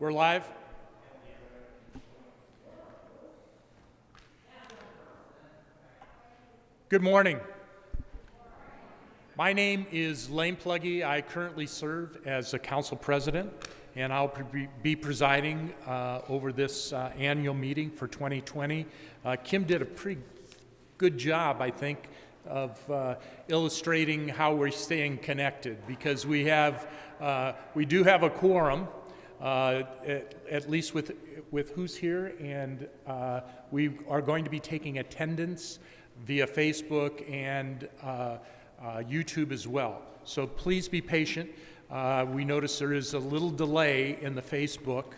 We're live? Good morning. My name is Lane Pluggy. I currently serve as a council president, and I'll be presiding over this annual meeting for 2020. Kim did a pretty good job, I think, of illustrating how we're staying connected, because we do have a quorum, at least with who's here, and we are going to be taking attendance via Facebook and YouTube as well. So please be patient. We notice there is a little delay in the Facebook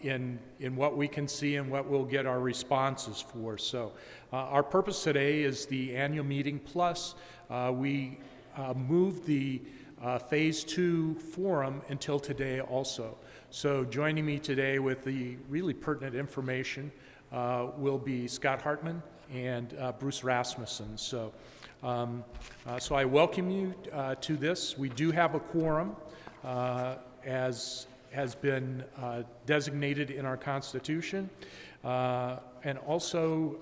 in what we can see and what we'll get our responses for. So our purpose today is the annual meeting, plus we moved the Phase 2 forum until today also. So joining me today with the really pertinent information will be Scott Hartman and Bruce Rasmussen. So I welcome you to this. We do have a quorum, as has been designated in our Constitution. And also,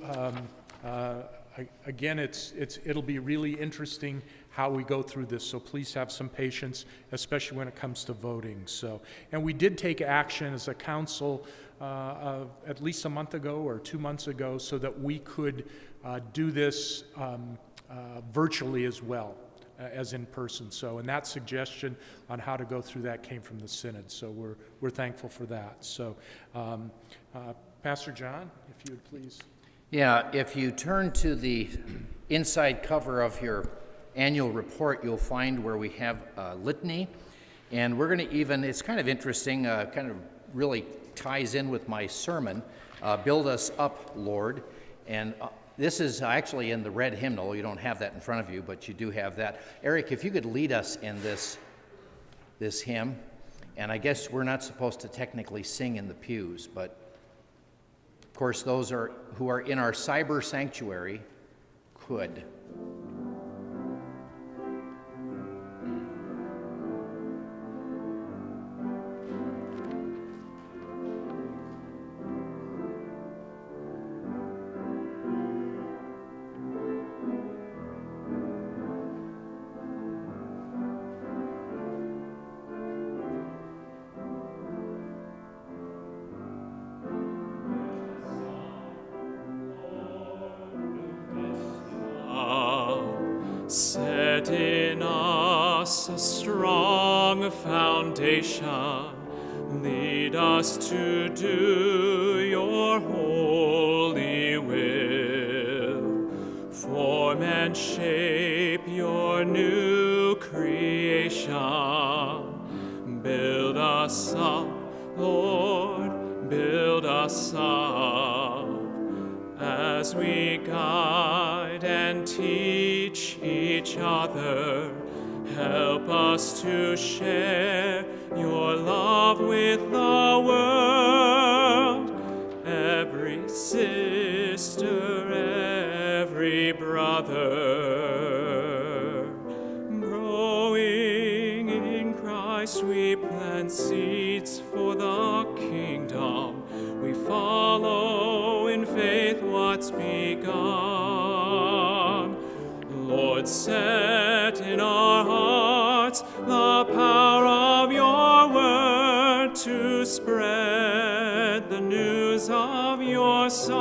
again, it'll be really interesting how we go through this, so please have some patience, especially when it comes to voting. So, and we did take action as a council at least a month ago or 2 months ago, so that we could do this virtually as well as in person. So, and that suggestion on how to go through that came from the Synod. So we're thankful for that. So, Pastor John, if you would please. Yeah, if you turn to the inside cover of your annual report, you'll find where we have a litany, and we're going to even, it's kind of interesting, kind of really ties in with my sermon, Build Us Up, Lord, and this is actually in the red hymnal. You don't have that in front of you, but you do have that. Eric, if you could lead us in this hymn, and I guess we're not supposed to technically sing in the pews, but of course those who are in our cyber sanctuary could. Set in us a strong foundation, lead us to do your holy will, form and shape your new creation, build us up, Lord, build us up, as we guide and teach each other, help us to share your love with the world. Every sister, every brother, growing in Christ, we plant seeds for the kingdom. We follow in faith what's begun. Lord, set in our hearts the power of your word to spread the news of your Son.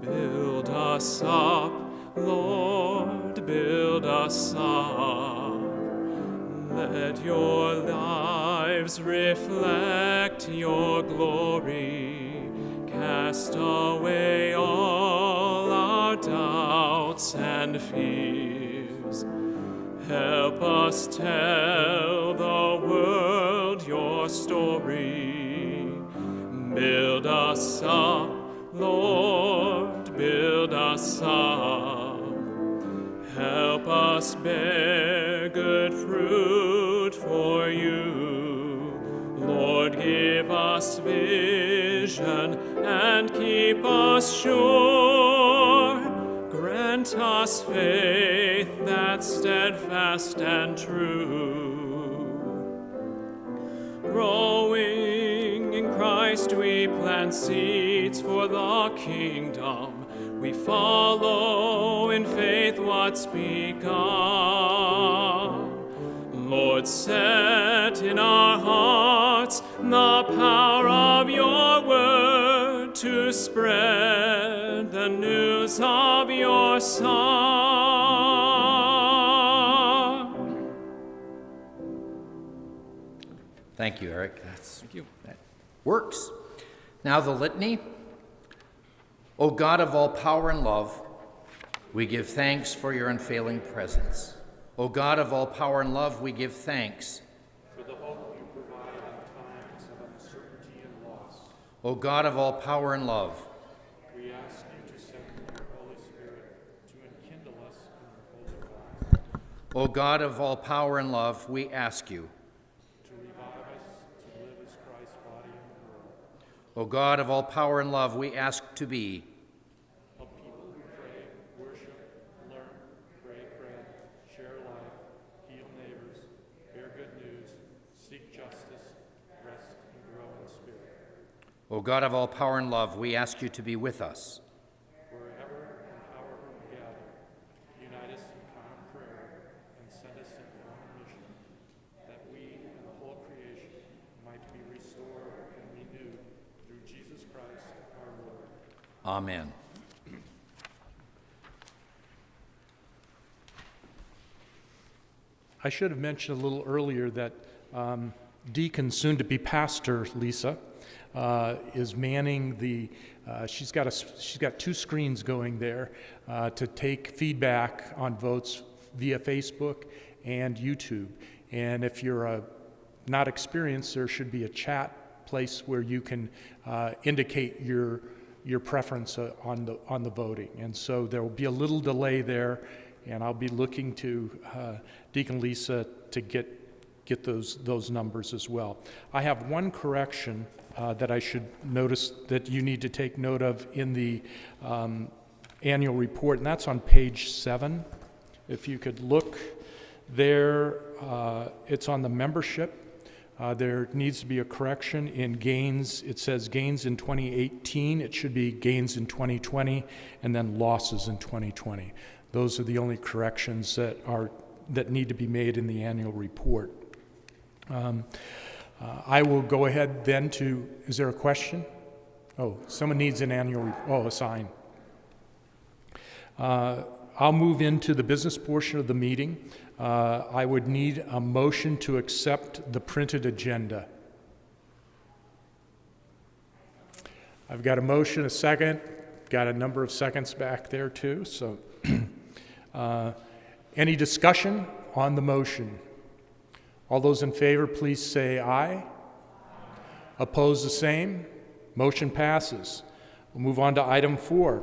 Build us up, Lord, build us up. Let your lives reflect your glory. Cast away all our doubts and fears. Help us tell the world your story. Build us up, Lord, build us up. Help us bear good fruit for you. Lord, give us vision and keep us sure. Grant grant us faith that's steadfast and true. Growing in Christ, we plant seeds for the kingdom. We follow in faith what's begun. Lord, set in our hearts the power of your word to spread the news of your Son. Thank you, Eric. That you. works. Now the litany. O God of all power and love, we give thanks for your unfailing presence. O God of all power and love, we give thanks for the hope you provide in times of uncertainty and loss. O God of all power and love, We ask you to send your Holy Spirit to enkindle us in your holy cause, O God of all power and love, we ask you. to revive us to live as Christ's body in the world. O God of all power and love, we ask to be. A people who pray, worship, learn, break bread, share life, heal neighbors, bear good news, seek justice, rest and grow in spirit. O God of all power and love, we ask you to be with us. Wherever and however we gather, unite us in common prayer and send us in common mission, that we and the whole creation might be restored and renewed through Jesus Christ our Lord. Amen. I should have mentioned a little earlier that Deacon, soon-to-be pastor Lisa, is manning the. She's got two screens going there to take feedback on votes via Facebook and YouTube. And if you're not experienced, there should be a chat place where you can indicate your preference on the voting. And so there will be a little delay there, and I'll be looking to Deacon Lisa to get those numbers as well. I have one correction that I should notice that you need to take note of in the annual report, and that's on page 7. If you could look there, it's on the membership. There needs to be a correction in gains. It says gains in 2018. It should be gains in 2020, and then losses in 2020. Those are the only corrections that need to be made in the annual report. I will go ahead then to, is there a question? Oh, someone needs an a sign. I'll move into the business portion of the meeting. I would need a motion to accept the printed agenda. I've got a motion, a second, got a number of seconds back there too, so any discussion on the motion? All those in favor, please say aye. Opposed, the same. Motion passes. We'll move on to item 4.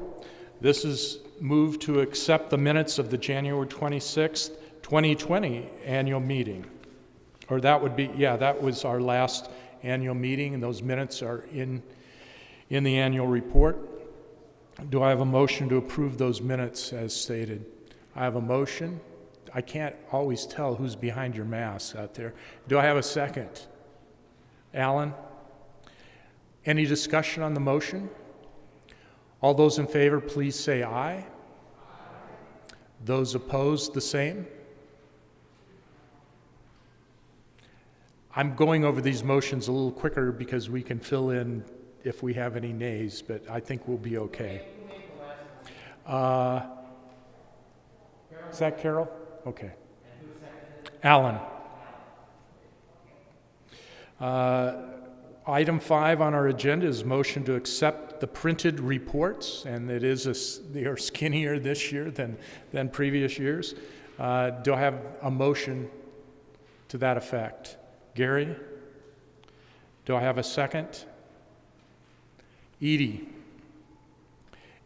This is move to accept the minutes of the January 26th, 2020 annual meeting. Or that would be, that was our last annual meeting, and those minutes are in the annual report. Do I have a motion to approve those minutes as stated? I have a motion. I can't always tell who's behind your mask out there. Do I have a second? Alan? Any discussion on the motion? All those in favor, please say aye. Those opposed, the same. I'm going over these motions a little quicker because we can fill in if we have any nays, but I think we'll be okay. Is that Carol? Okay. Alan. Item 5 on our agenda is motion to accept the printed reports, and they are skinnier this year than previous years. Do I have a motion to that effect? Gary? Do I have a second? Edie?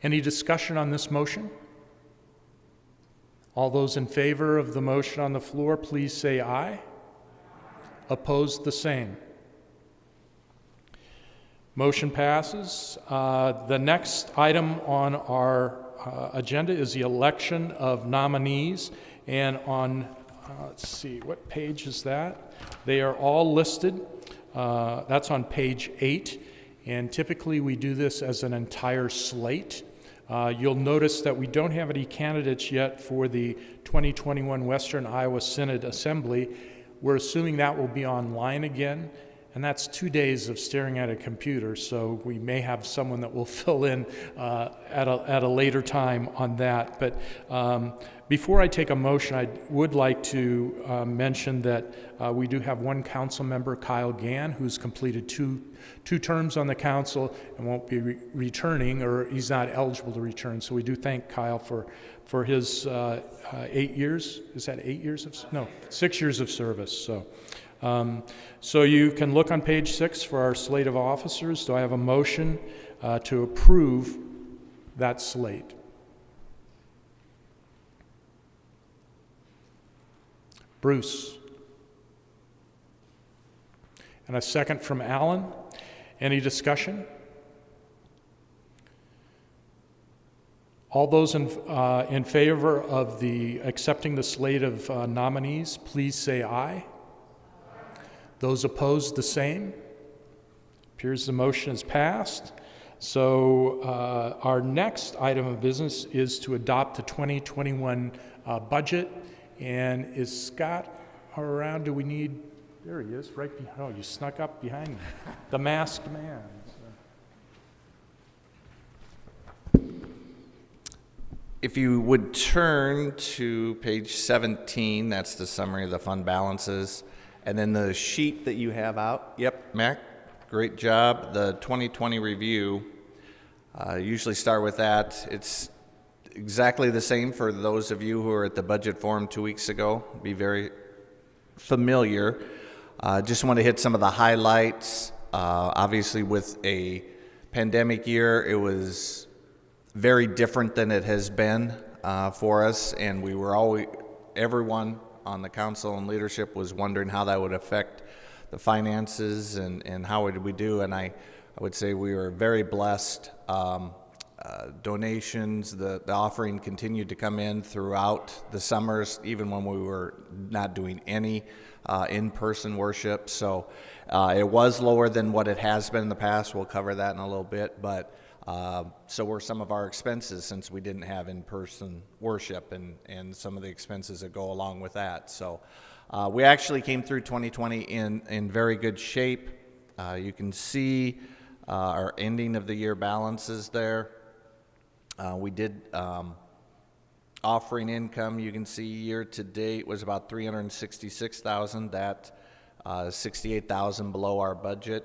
Any discussion on this motion? All those in favor of the motion on the floor, please say aye. Opposed, the same. Motion passes. The next item on our agenda is the election of nominees. And on, let's see, what page is that? They are all listed. That's on page 8. And typically we do this as an entire slate. You'll notice that we don't have any candidates yet for the 2021 Western Iowa Synod Assembly. We're assuming that will be online again, and that's 2 days of staring at a computer, so we may have someone that will fill in at a later time on that. But before I take a motion, I would like to mention that we do have one council member, Kyle Gann, who's completed two terms on the council and won't be returning, or he's not eligible to return. So we do thank Kyle for his 8 years. Is that 8 years of? No, 6 years of service. So you can look on page 6 for our slate of officers. Do I have a motion to approve that slate? Bruce. And a second from Alan. Any discussion? All those in favor of accepting the slate of nominees, please say aye. Those opposed, the same. Appears the motion is passed. So our next item of business is to adopt the 2021 budget. And is Scott around? Do we need? There he is, right behind. Oh, you snuck up behind me. The masked man. If you would turn to page 17, that's the summary of the fund balances. And then the sheet that you have out. Yep, Mac, great job. The 2020 review, usually start with that. It's exactly the same for those of you who were at the budget forum 2 weeks ago. Be very familiar. Just want to hit some of the highlights. Obviously, with a pandemic year, it was very different than it has been for us, and we were everyone on the council and leadership was wondering how that would affect the finances and how would we do. And I would say we were very blessed. Donations, the offering continued to come in throughout the summers, even when we were not doing any in-person worship. So it was lower than what it has been in the past. We'll cover that in a little bit, but so were some of our expenses since we didn't have in-person worship and some of the expenses that go along with that. So we actually came through 2020 in very good shape. You can see our ending of the year balances there. We did offering income, you can see year to date was about $366,000. That 68,000 below our budget.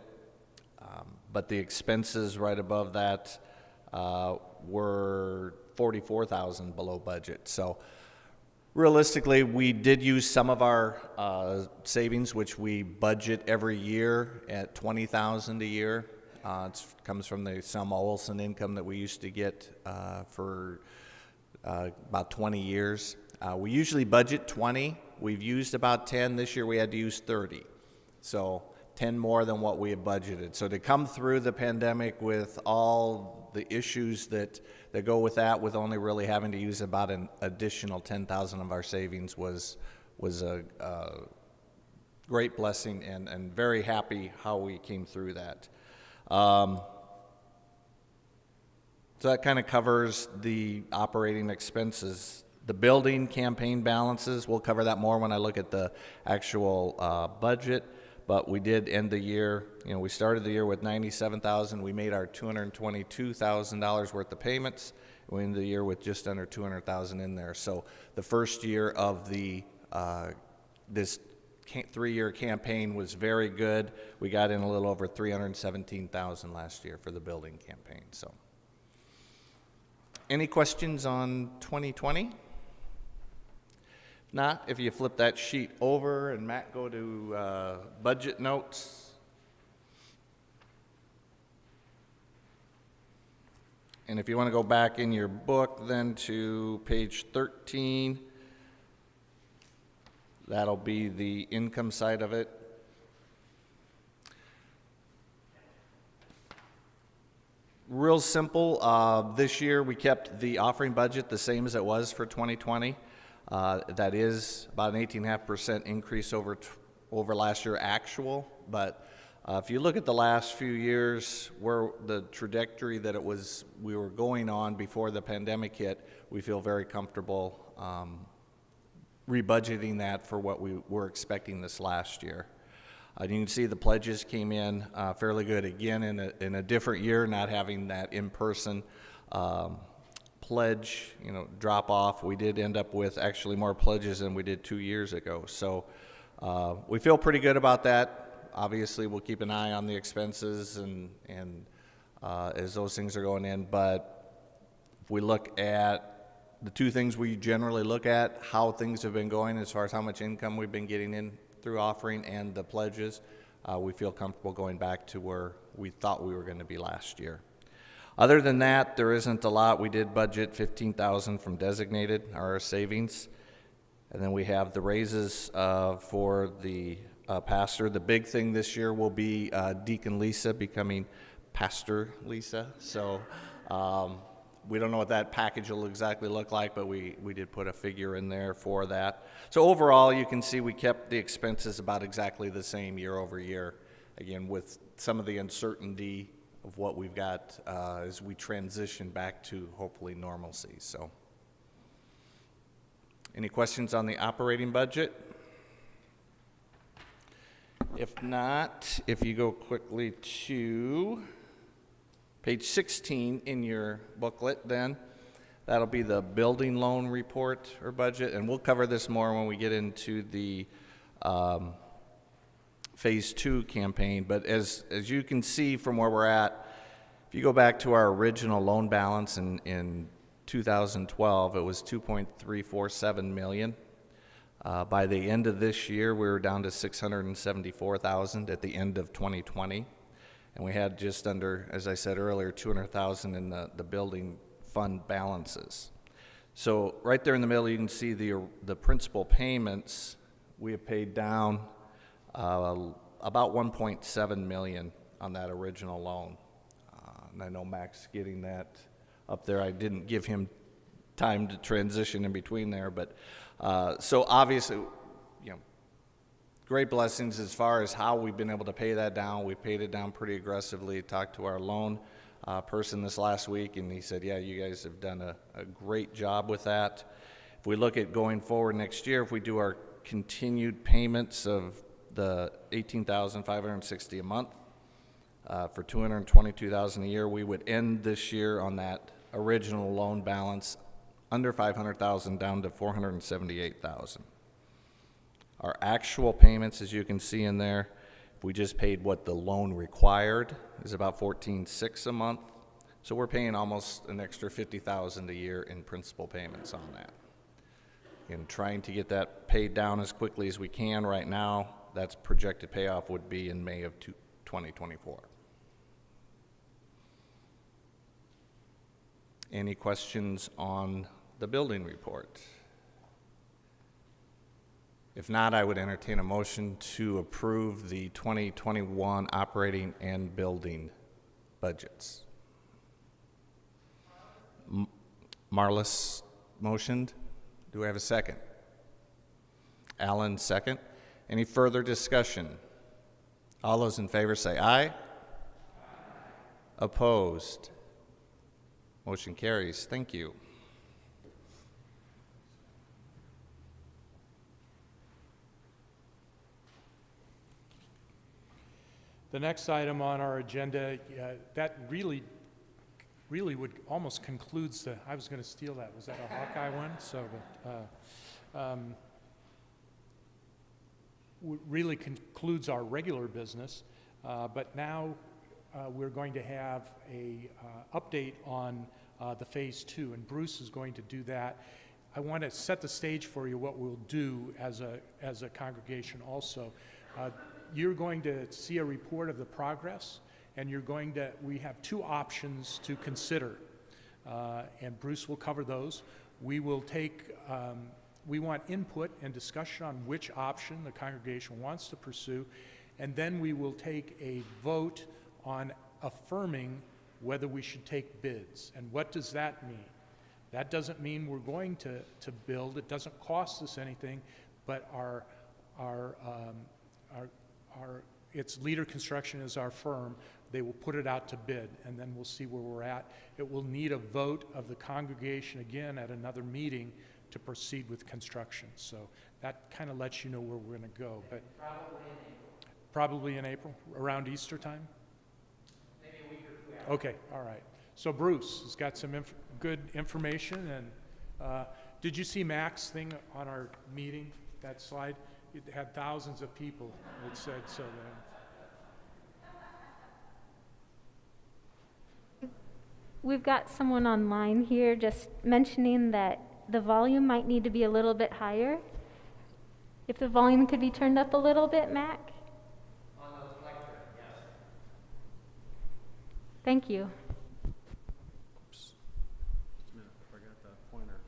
But the expenses right above that were 44,000 below budget. So realistically, we did use some of our savings, which we budget every year at 20,000 a year. It comes from the Selma Olson income that we used to get for about 20 years. We usually budget 20. We've used about 10. This year we had to use 30. So 10 more than what we had budgeted. So to come through the pandemic with all the issues that go with that, with only really having to use about an additional 10,000 of our savings was a great blessing and very happy how we came through that. So that kind of covers the operating expenses. The building campaign balances, we'll cover that more when I look at the actual budget. But we did end the year, we started the year with $97,000. We made our $222,000 worth of payments. We ended the year with just under $200,000 in there. So the first year of this 3-year campaign was very good. We got in a little over $317,000 last year for the building campaign. So, any questions on 2020? Not, if you flip that sheet over and Matt, go to budget notes. And if you want to go back in your book then to page 13, that'll be the income side of it. real simple. This year, we kept the offering budget the same as it was for 2020. That is about an 18.5% increase over last year actual. But if you look at the last few years, where the trajectory that we were going on before the pandemic hit, we feel very comfortable rebudgeting that for what we were expecting this last year. You can see the pledges came in fairly good again in a different year, not having that in-person pledge, drop off. We did end up with actually more pledges than we did 2 years ago. So we feel pretty good about that. Obviously, we'll keep an eye on the expenses and as those things are going in. But if we look at the two things we generally look at, how things have been going as far as how much income we've been getting in through offering and the pledges, we feel comfortable going back to where we thought we were going to be last year. Other than that, there isn't a lot. We did budget $15,000 from designated, our savings. And then we have the raises for the pastor. The big thing this year will be Deacon Lisa becoming Pastor Lisa. So we don't know what that package will exactly look like, but we did put a figure in there for that. So overall, you can see we kept the expenses about exactly the same year over year, again, with some of the uncertainty of what we've got as we transition back to hopefully normalcy. So any questions on the operating budget? If not, if you go quickly to page 16 in your booklet, then that'll be the building loan report or budget, and we'll cover this more when we get into the phase 2 campaign. But as you can see from where we're at, if you go back to our original loan balance in 2012, it was $2.347 million. By the end of this year, we were down to $674,000 at the end of 2020. And we had just under, as I said earlier, $200,000 in the building fund balances. So right there in the middle, you can see the principal payments. We have paid down about $1.7 million on that original loan. And I know Mac's getting that up there. I didn't give him time to transition in between there, but so obviously, great blessings as far as how we've been able to pay that down. We paid it down pretty aggressively. Talked to our loan person this last week, and he said, yeah, you guys have done a great job with that. If we look at going forward next year, if we do our continued payments of the $18,560 a month for $222,000 a year, we would end this year on that original loan balance under $500,000 down to $478,000. Our actual payments, as you can see in there, if we just paid what the loan required, is about $14,600 a month. So we're paying almost an extra $50,000 a year in principal payments on that. And trying to get that paid down as quickly as we can right now, that's projected payoff would be in May of 2024. Any questions on the building report? If not, I would entertain a motion to approve the 2021 operating and building budgets. Marlis motioned. Do we have a second? Alan, second. Any further discussion? All those in favor say aye. Aye. Opposed? Motion carries. Thank you. The next item on our agenda, that really would almost concludes the, I was going to steal that. Was that a Hawkeye one? So, really concludes our regular business. But now we're going to have a update on the phase 2, and Bruce is going to do that. I want to set the stage for you what we'll do as a congregation also. You're going to see a report of the progress, and we have 2 options to consider, and Bruce will cover those. We will we want input and discussion on which option the congregation wants to pursue, and then we will take a vote on affirming whether we should take bids. And what does that mean? That doesn't mean we're going to build. It doesn't cost us anything, but it's Leader Construction is our firm. They will put it out to bid, and then we'll see where we're at. It will need a vote of the congregation again at another meeting to proceed with construction. So that kind of lets you know where we're going to go. But probably in April, around Easter time? Maybe a week or two after. Okay, all right. So Bruce has got some good information, and did you see Mac's thing on our meeting, that slide? It had thousands of people, it said, so that. We've got someone online here just mentioning that the volume might need to be a little bit higher. If the volume could be turned up a little bit, Mac? On the lectern, yes. Thank you. Just a minute, I forgot the pointer.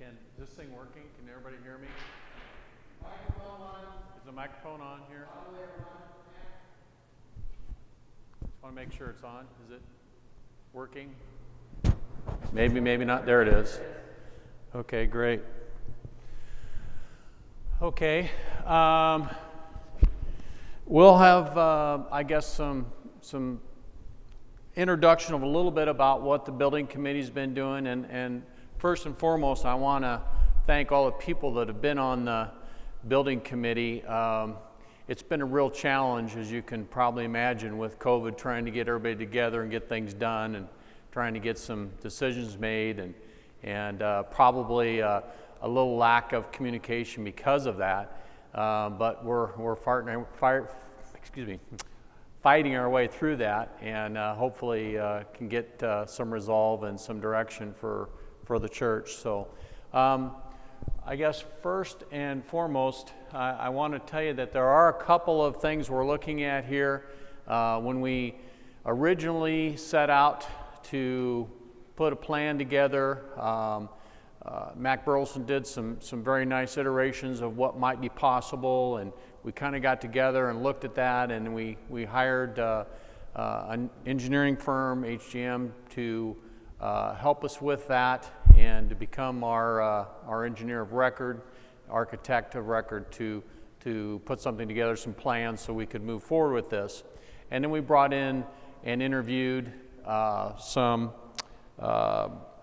Is this thing working? Can everybody hear me? Microphone on. Is the microphone on here? Just want to make sure it's on. Is it working? Maybe, maybe not. There it is. Okay, great. Okay. We'll have, I guess, some introduction of a little bit about what the building committee's been doing, and first and foremost, I want to thank all the people that have been on the building committee. It's been a real challenge, as you can probably imagine, with COVID, trying to get everybody together and get things done, and trying to get some decisions made, and probably a little lack of communication because of that. But we're fighting our way through that, and hopefully can get some resolve and some direction for the church. So I guess first and foremost, I want to tell you that there are a couple of things we're looking at here. When we originally set out to put a plan together, Mac Burleson did some very nice iterations of what might be possible, and we kind of got together and looked at that, and we hired an engineering firm, HGM, to help us with that and to become our engineer of record, architect of record, to put something together, some plans so we could move forward with this. And then we brought in and interviewed some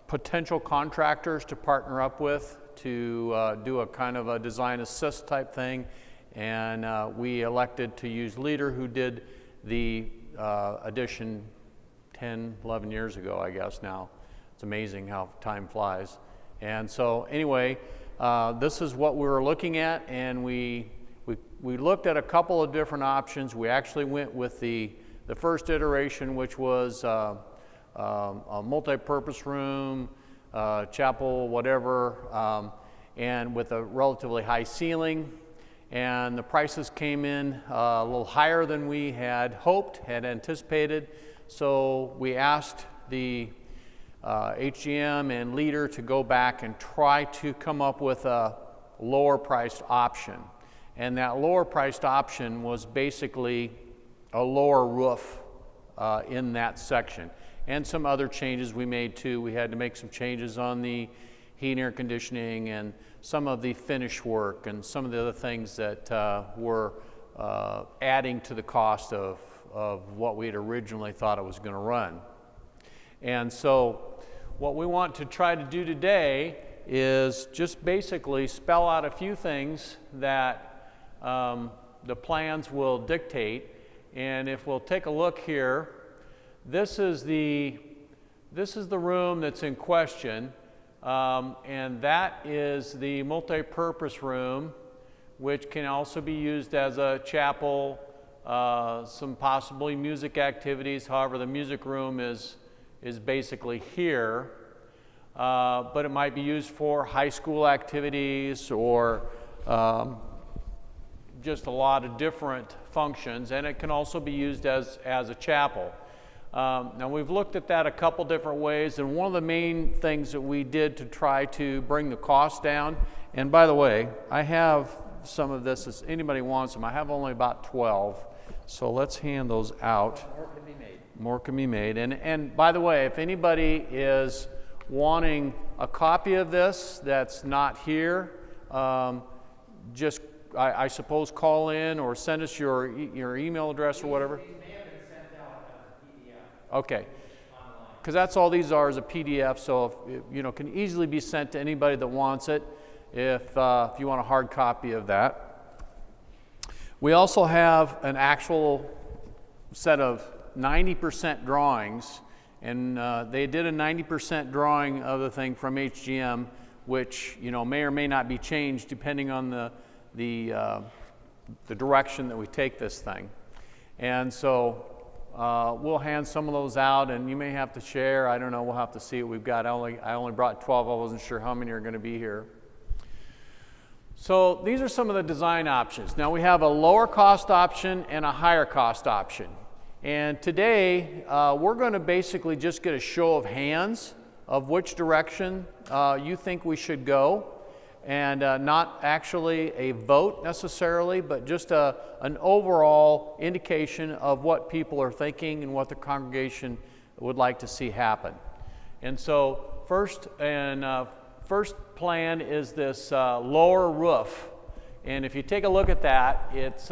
potential contractors to partner up with to do a kind of a design assist type thing, and we elected to use Leader, who did the addition 10, 11 years ago, I guess now. It's amazing how time flies. And so anyway, this is what we were looking at, and we looked at a couple of different options. We actually went with the first iteration, which was a multi-purpose room, chapel, whatever, and with a relatively high ceiling. And the prices came in a little higher than we had hoped, had anticipated. So we asked the HGM and Leader to go back and try to come up with a lower priced option. And that lower priced option was basically a lower roof in that section. And some other changes we made too. We had to make some changes on the heat and air conditioning and some of the finish work and some of the other things that were adding to the cost of what we had originally thought it was going to run. And so what we want to try to do today is just basically spell out a few things that the plans will dictate. And if we'll take a look here, this is the room that's in question, and that is the multi-purpose room, which can also be used as a chapel, some possibly music activities. However, the music room is basically here, but it might be used for high school activities or just a lot of different functions, and it can also be used as a chapel. Now we've looked at that a couple different ways, and one of the main things that we did to try to bring the cost down, and by the way, I have some of this, if anybody wants them, I have only about 12, so let's hand those out. More can be made. More can be made. And by the way, if anybody is wanting a copy of this that's not here, just, I suppose, call in or send us your email address or whatever. These may have been sent out as a PDF. Okay. Because that's all these are, is a PDF, so if, you know, can easily be sent to anybody that wants it if you want a hard copy of that. We also have an actual set of 90% drawings, and they did a 90% drawing of the thing from HGM, which, you know, may or may not be changed depending on the direction that we take this thing. And so we'll hand some of those out, and you may have to share. I don't know. We'll have to see what we've got. I only brought 12. I wasn't sure how many are going to be here. So these are some of the design options. Now we have a lower cost option and a higher cost option. And today we're going to basically just get a show of hands of which direction you think we should go, and not actually a vote necessarily, but just an overall indication of what people are thinking and what the congregation would like to see happen. And so first plan is this lower roof. And if you take a look at that, it's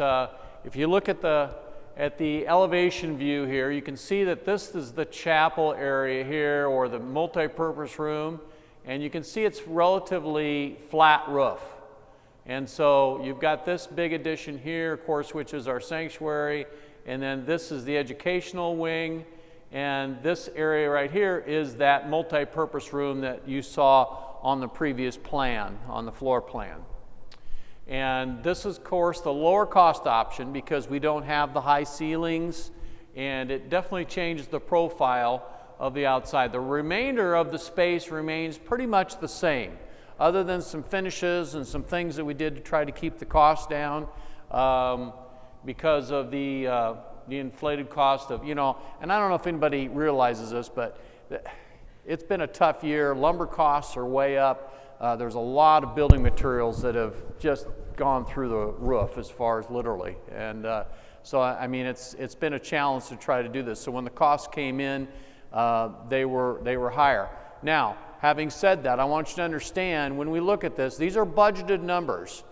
if you look at the elevation view here, you can see that this is the chapel area here, or the multi-purpose room, and you can see it's relatively flat roof. And so you've got this big addition here, of course, which is our sanctuary, and then this is the educational wing, and this area right here is that multi-purpose room that you saw on the previous plan, on the floor plan. And this is, of course, the lower cost option because we don't have the high ceilings, and it definitely changes the profile of the outside. The remainder of the space remains pretty much the same, other than some finishes and some things that we did to try to keep the cost down because of the inflated cost of, you know, and I don't know if anybody realizes this, but it's been a tough year. Lumber costs are way up. There's a lot of building materials that have just gone through the roof, as far as literally. And so, I mean, it's been a challenge to try to do this. So when the costs came in, they were higher. Now, having said that, I want you to understand, when we look at this, these are budgeted numbers.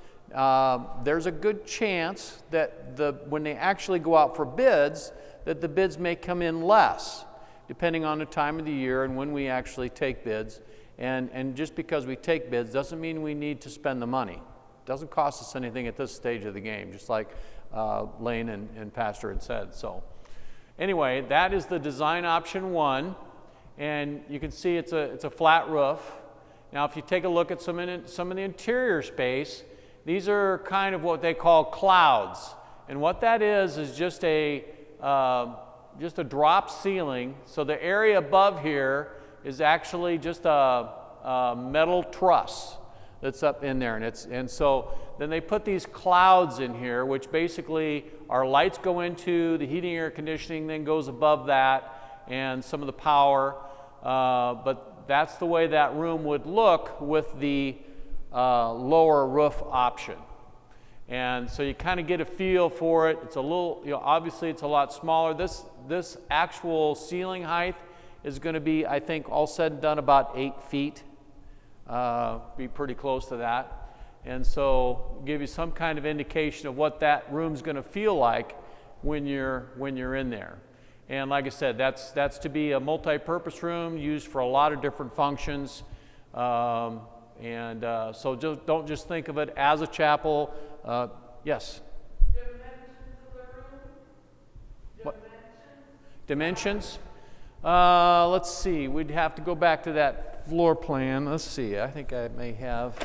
There's a good chance that when they actually go out for bids, that the bids may come in less, depending on the time of the year and when we actually take bids. And just because we take bids doesn't mean we need to spend the money. It doesn't cost us anything at this stage of the game, just like Lane and Pastor had said. So anyway, that is the design option one. And you can see it's a flat roof. Now, if you take a look at some of the interior space, these are kind of what they call clouds. And what that is just a drop ceiling. So the area above here is actually just a metal truss that's up in there, and so then they put these clouds in here, which basically our lights go into, the heating, air conditioning then goes above that, and some of the power. But that's the way that room would look with the lower roof option. And so you kind of get a feel for it. It's a little, you know, obviously it's a lot smaller. This actual ceiling height is going to be, I think, all said and done about 8 feet. Be pretty close to that. And so give you some kind of indication of what that room's going to feel like when you're in there. And like I said, that's to be a multi-purpose room used for a lot of different functions. So don't just think of it as a chapel. Yes? Dimensions of the room? What? Dimensions? Dimensions? Let's see. We'd have to go back to that floor plan. Let's see. I think I may have.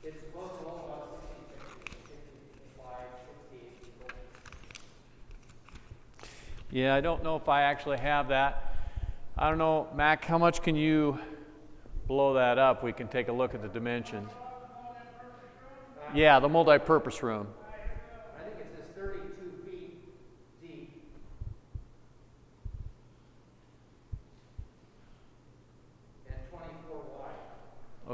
It's supposed to hold about 65, 68 people. Yeah, I don't know if I actually have that. I don't know, Mac, how much can you blow that up? We can take a look at the dimensions. Yeah, the multi-purpose room. I think it says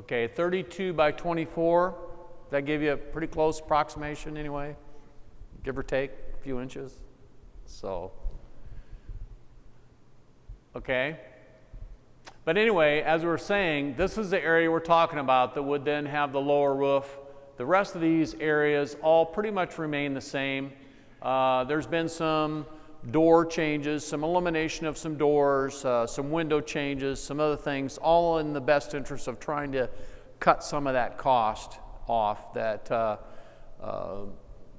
Okay, 32 by 24. Does that give you a pretty close approximation anyway? Give or take a few inches. So, okay. But anyway, as we were saying, this is the area we're talking about that would then have the lower roof. The rest of these areas all pretty much remain the same. There's been some door changes, some elimination of some doors, some window changes, some other things, all in the best interest of trying to cut some of that cost off that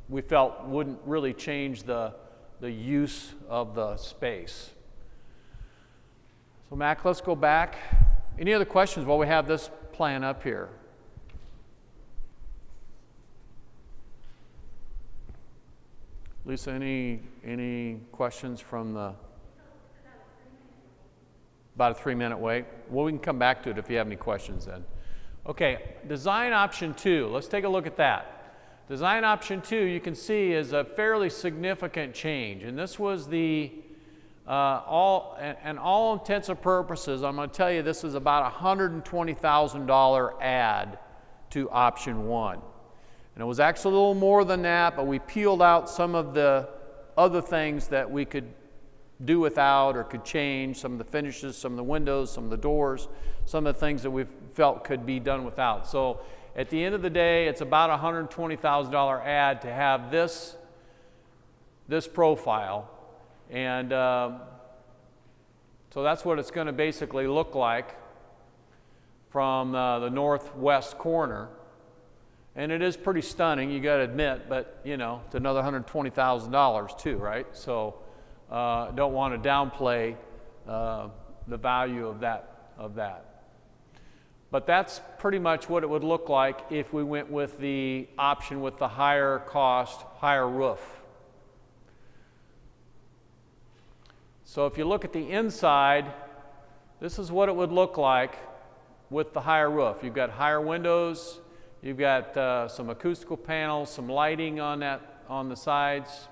we felt wouldn't really change the use of the space. So Mac, let's go back. Any other questions while we have this plan up here? Lisa, any questions from the, about a 3-minute wait? Well, we can come back to it if you have any questions then. Okay, design option 2, let's take a look at that. Design option 2, you can see, is a fairly significant change, and this was the, all intents and purposes, I'm going to tell you this is about $120,000 add to option 1. And it was actually a little more than that, but we peeled out some of the other things that we could do without or could change, some of the finishes, some of the windows, some of the doors, some of the things that we felt could be done without. So at the end of the day, it's about a $120,000 add to have this profile. And so that's what it's going to basically look like from the northwest corner. And it is pretty stunning, you got to admit, but you know, it's another $120,000 too, right? So don't want to downplay the value of that. But that's pretty much what it would look like if we went with the option with the higher cost, higher roof. So if you look at the inside, this is what it would look like with the higher roof. You've got higher windows. You've got some acoustical panels, some lighting on the sides.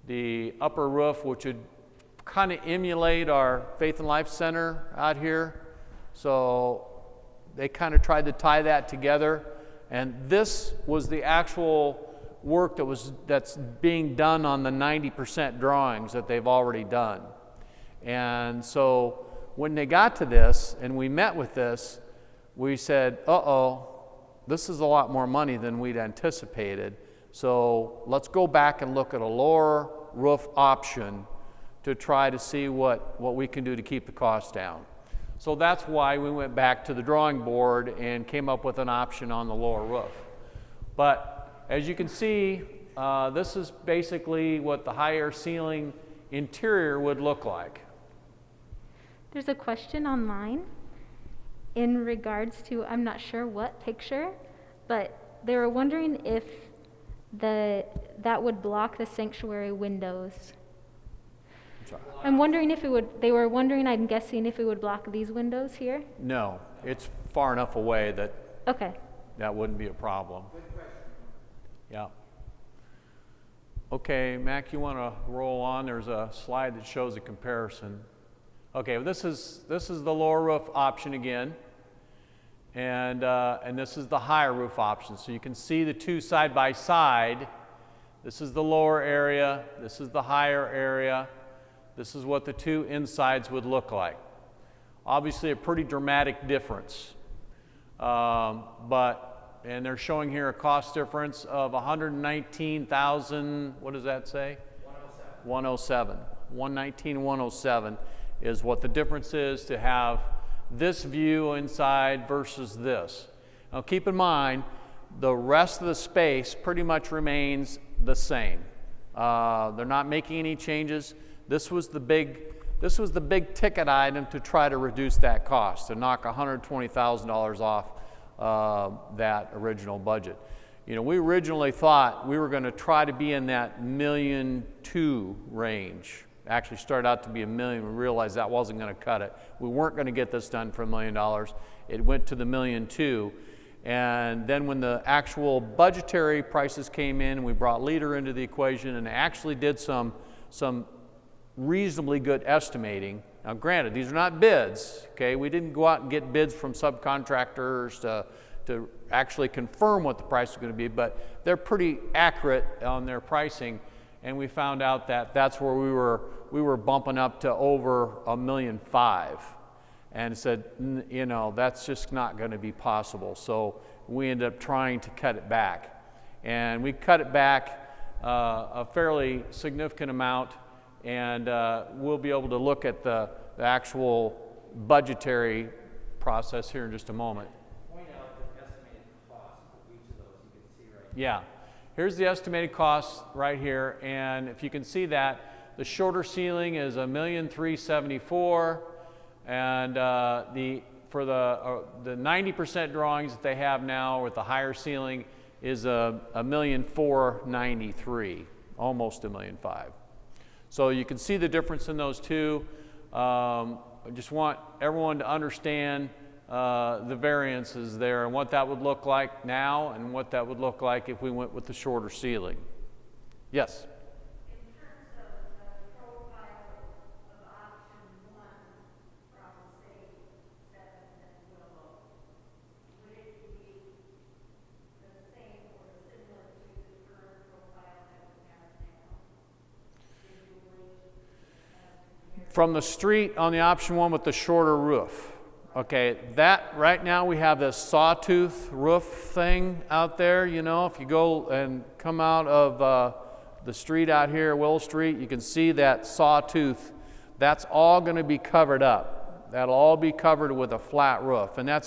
The upper roof, which would kind of emulate our Faith and Life Center out here. So they kind of tried to tie that together. And this was the actual work that's being done on the 90% drawings that they've already done. And so when they got to this and we met with this, we said, uh-oh, this is a lot more money than we'd anticipated. So let's go back and look at a lower roof option to try to see what we can do to keep the cost down. So that's why we went back to the drawing board and came up with an option on the lower roof. But as you can see, this is basically what the higher ceiling interior would look like. There's a question online in regards to, I'm not sure what picture, but they were wondering if that would block the sanctuary windows. I'm wondering if it would, they were wondering, I'm guessing, if it would block these windows here? No, it's far enough away that Okay. that wouldn't be a problem. Yeah. Okay, Mac, you want to roll on? There's a slide that shows a comparison. Okay, well, this is the lower roof option again, and this is the higher roof option. So you can see the two side by side. This is the lower area. This is the higher area. This is what the two insides would look like. Obviously, a pretty dramatic difference, and they're showing here a cost difference of $119,000. What does that say? 107. 119, 107 is what the difference is to have this view inside versus this. Now keep in mind, the rest of the space pretty much remains the same. They're not making any changes. This was the big ticket item to try to reduce that cost, to knock $120,000 off that original budget. You know, we originally thought we were going to try to be in that $1.2 million range. Actually started out to be $1 million. We realized that wasn't going to cut it. We weren't going to get this done for $1 million. It went to the $1.2 million. And then when the actual budgetary prices came in, we brought Leader into the equation and actually did some reasonably good estimating Now granted, these are not bids, okay? We didn't go out and get bids from subcontractors to actually confirm what the price is going to be, but they're pretty accurate on their pricing, and we found out that that's where we were bumping up to over $1.5 million, and said, you know, that's just not going to be possible. So we ended up trying to cut it back, and we cut it back a fairly significant amount, and we'll be able to look at the actual budgetary process here in just a moment. Yeah, here's the estimated cost right here, and if you can see that, the shorter ceiling is $1,374,000, and for the 90% drawings that they have now with the higher ceiling is $1,493,000, almost $1.5 million. So you can see the difference in those two. I just want everyone to understand the variances there and what that would look like now and what that would look like if we went with the shorter ceiling. Yes? In terms of the profile of option one from, say, 7th and Willow, would it be the same or similar to the current profile that we have now? From the street on the option one with the shorter roof. Okay, that right now we have this sawtooth roof thing out there. You know, if you go and come out of the street out here, Willow Street, you can see that sawtooth. That's all going to be covered up. That'll all be covered with a flat roof, and that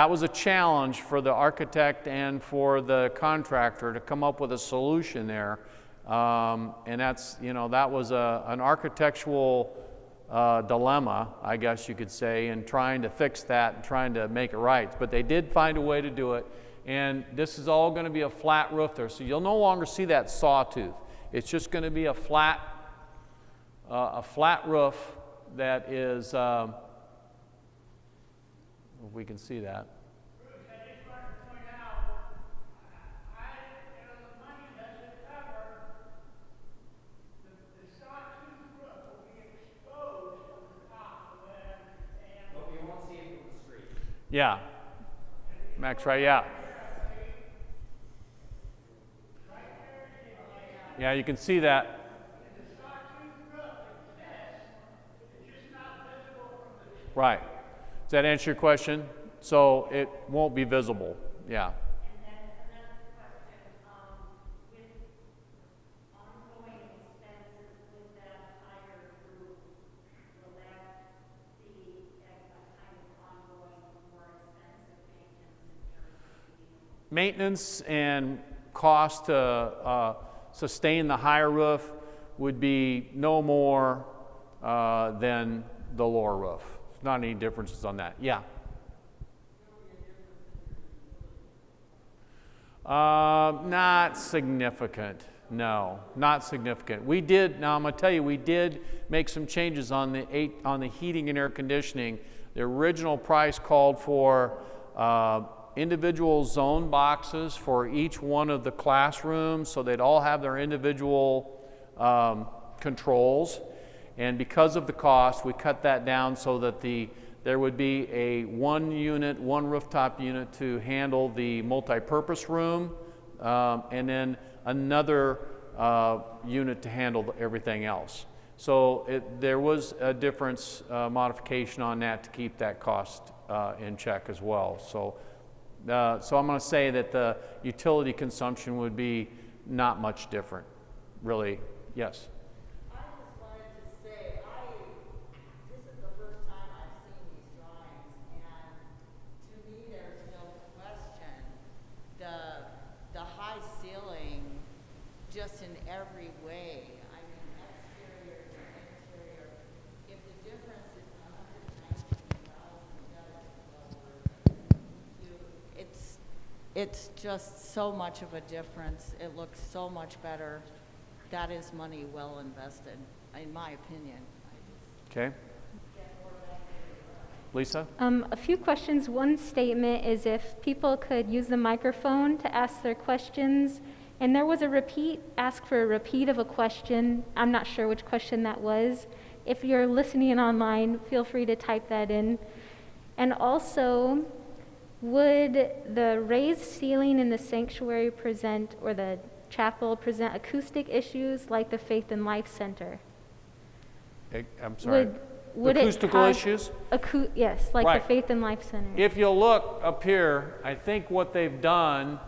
was a challenge for the architect and for the contractor to come up with a solution there. And that's, you know, that was an architectural dilemma, I guess you could say, in trying to fix that and trying to make it right. But they did find a way to do it, and this is all going to be a flat roof there, so you'll no longer see that sawtooth. It's just going to be a flat roof that is, if we can see that. Yeah, Max, right? Yeah. Yeah, you can see that. Right. Does that answer your question? So it won't be visible. Yeah. And then another question, with ongoing expenses with that higher roof, will that be a kind of ongoing, more expensive maintenance in terms of Maintenance and cost to sustain the higher roof would be no more than the lower roof. There's not any differences on that. Yeah. Not significant. No, not significant. We did. Now I'm going to tell you, we did make some changes on the heating and air conditioning. The original price called for individual zone boxes for each one of the classrooms, so they'd all have their individual controls. And because of the cost, we cut that down so that there would be a one rooftop unit to handle the multi-purpose room, and then another unit to handle everything else. So there was a difference, modification on that to keep that cost in check as well. So I'm going to say that the utility consumption would be not much different, really. Yes? I just wanted to say, this is the first time I've seen these drawings, and to me, there's no question. The high ceiling, just in every way, I mean, exterior to interior, if the difference is $119,000, it's just so much of a difference. It looks so much better. That is money well invested, in my opinion. Okay. Lisa? A few questions. One statement is if people could use the microphone to ask their questions. And there was ask for a repeat of a question. I'm not sure which question that was. if you're listening online, feel free to type that in. And also, would the raised ceiling in the sanctuary present, or the chapel present acoustic issues like the Faith and Life Center? I'm sorry. Would Acoustical it cause issues? Yes, like Right. the Faith and Life Center. If you look up here, I think what they've done,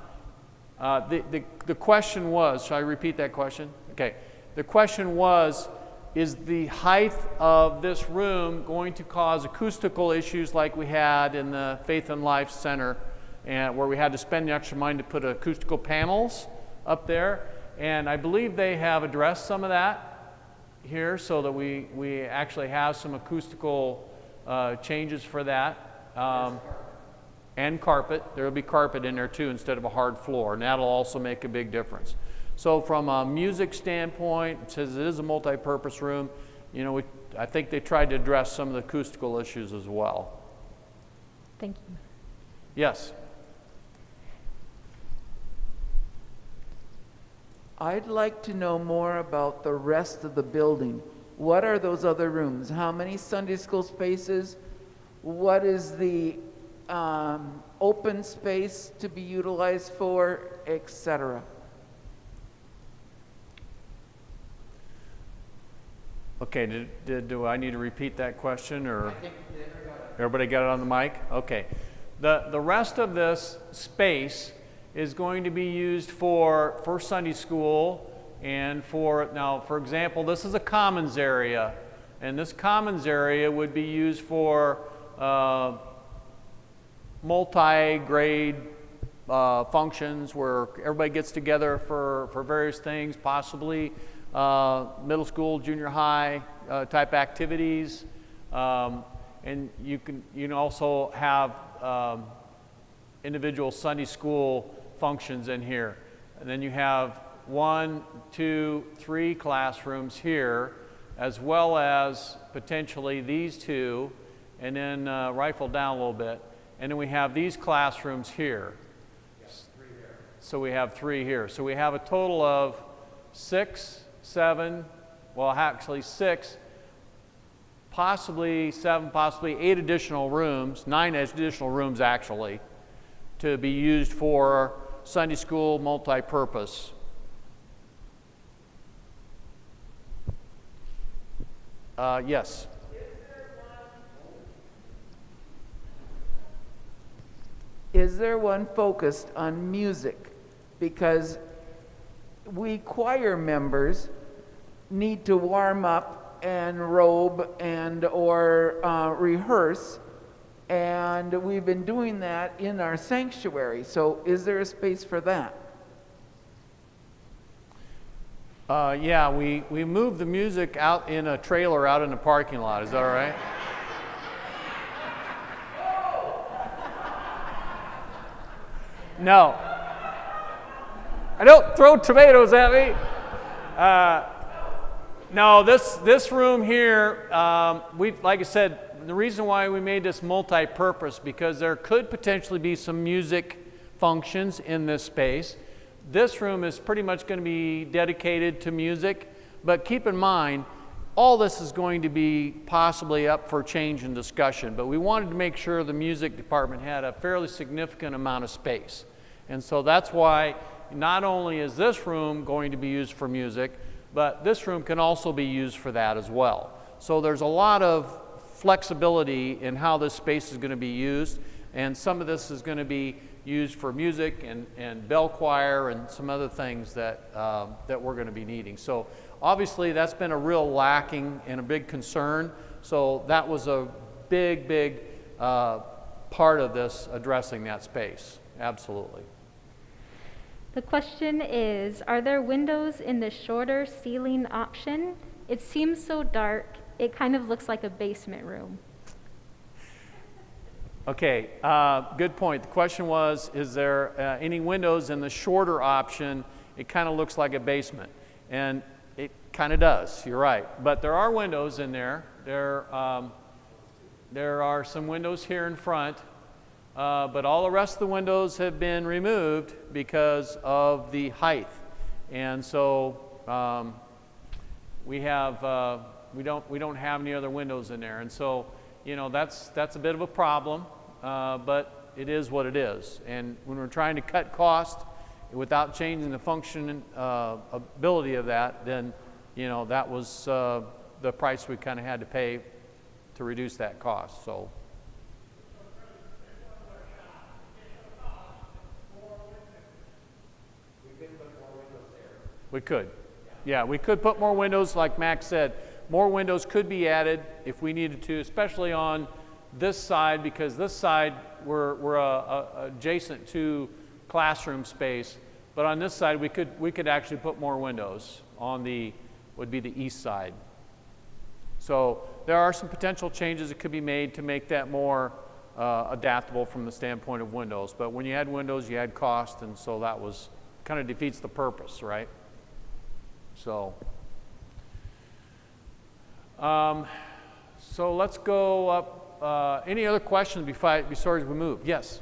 the question was, shall I repeat that question? Okay. The question was, is the height of this room going to cause acoustical issues like we had in the Faith and Life Center, and where we had to spend the extra money to put acoustical panels up there? And I believe they have addressed some of that here, so that we actually have some acoustical changes for that. And carpet. There will be carpet in there too instead of a hard floor, and that'll also make a big difference. So from a music standpoint, it says it is a multi-purpose room. You know, I think they tried to address some of the acoustical issues as well. Thank you. Yes. I'd like to know more about the rest of the building. What are those other rooms? How many Sunday school spaces? What is the open space to be utilized for, etc.? Okay, do I need to repeat that question, or? Everybody got it on the mic? Okay. The rest of this space is going to be used for Sunday school, and for example, this is a commons area, and this commons area would be used for multi-grade functions where everybody gets together for various things, possibly middle school, junior high type activities, and you can also have individual Sunday school functions in here. And then you have 1, 2, 3 classrooms here, as well as potentially these 2, and then rifle down a little bit. And then we have these classrooms here. Yes, 3 here. So we have 3 here. So we have a total of 6, 7, well, actually 6, possibly 7, possibly 8 additional rooms, 9 additional rooms actually, to be used for Sunday school multi-purpose. Yes. Is there one focused on music? Because we choir members need to warm up and robe and or rehearse, and we've been doing that in our sanctuary. So is there a space for that? Yeah, we moved the music out in a trailer out in the parking lot. Is that all right? No. I don't throw tomatoes at me. No, this room here, like I said, the reason why we made this multi-purpose, because there could potentially be some music functions in this space. This room is pretty much going to be dedicated to music, but keep in mind, all this is going to be possibly up for change and discussion, but we wanted to make sure the music department had a fairly significant amount of space. And so that's why not only is this room going to be used for music, but this room can also be used for that as well. So there's a lot of flexibility in how this space is going to be used, and some of this is going to be used for music and bell choir and some other things that we're going to be needing. So obviously that's been a real lacking and a big concern. So that was a big part of this, addressing that space. Absolutely. The question is, are there windows in the shorter ceiling option? It seems so dark, it kind of looks like a basement room. Okay, good point. The question was, is there any windows in the shorter option? It kind of looks like a basement, and it kind of does, you're right. But there are windows in there. There are some windows here in front, but all the rest of the windows have been removed because of the height. And so we have we don't have any other windows in there, and so that's a bit of a problem, but it is what it is. And when we're trying to cut cost without changing the function ability of that, then that was the price we kind of had to pay to reduce that cost. So. We could. Yeah, we could put more windows, like Max said. More windows could be added if we needed to, especially on this side, because this side we're adjacent to classroom space. But on this side, we could actually put more windows on would be the east side. So there are some potential changes that could be made to make that more adaptable from the standpoint of windows. But when you add windows, you add cost, and so that kind of defeats the purpose, right? So, so let's go up. Any other questions before we move? Yes.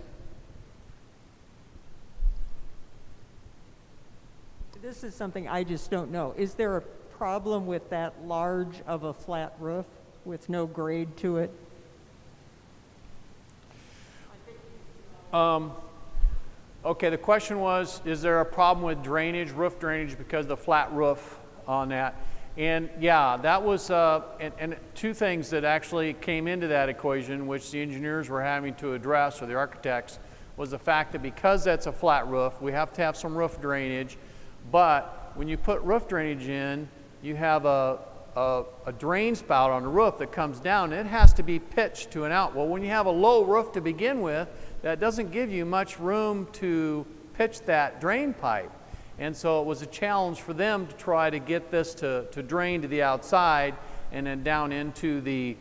This is something I just don't know. Is there a problem with that large of a flat roof with no grade to it? Okay, the question was, is there a problem with drainage, roof drainage, because of the flat roof on that? And yeah, that was, and two things that actually came into that equation, which the engineers were having to address, or the architects, was the fact that because that's a flat roof, we have to have some roof drainage, but when you put roof drainage in, you have a drain spout on the roof that comes down, and it has to be pitched to an out. Well, when you have a low roof to begin with, that doesn't give you much room to pitch that drain pipe. And so it was a challenge for them to try to get this to drain to the outside and then down into the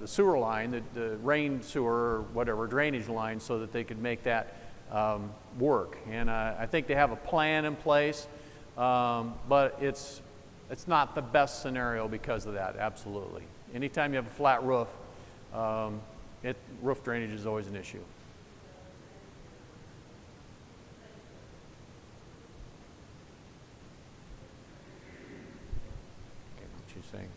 sewer line, the rain sewer or whatever, drainage line, so that they could make that work. And I think they have a plan in place, but it's not the best scenario because of that, absolutely. Anytime you have a flat roof, roof drainage is always an issue. Okay, what you saying?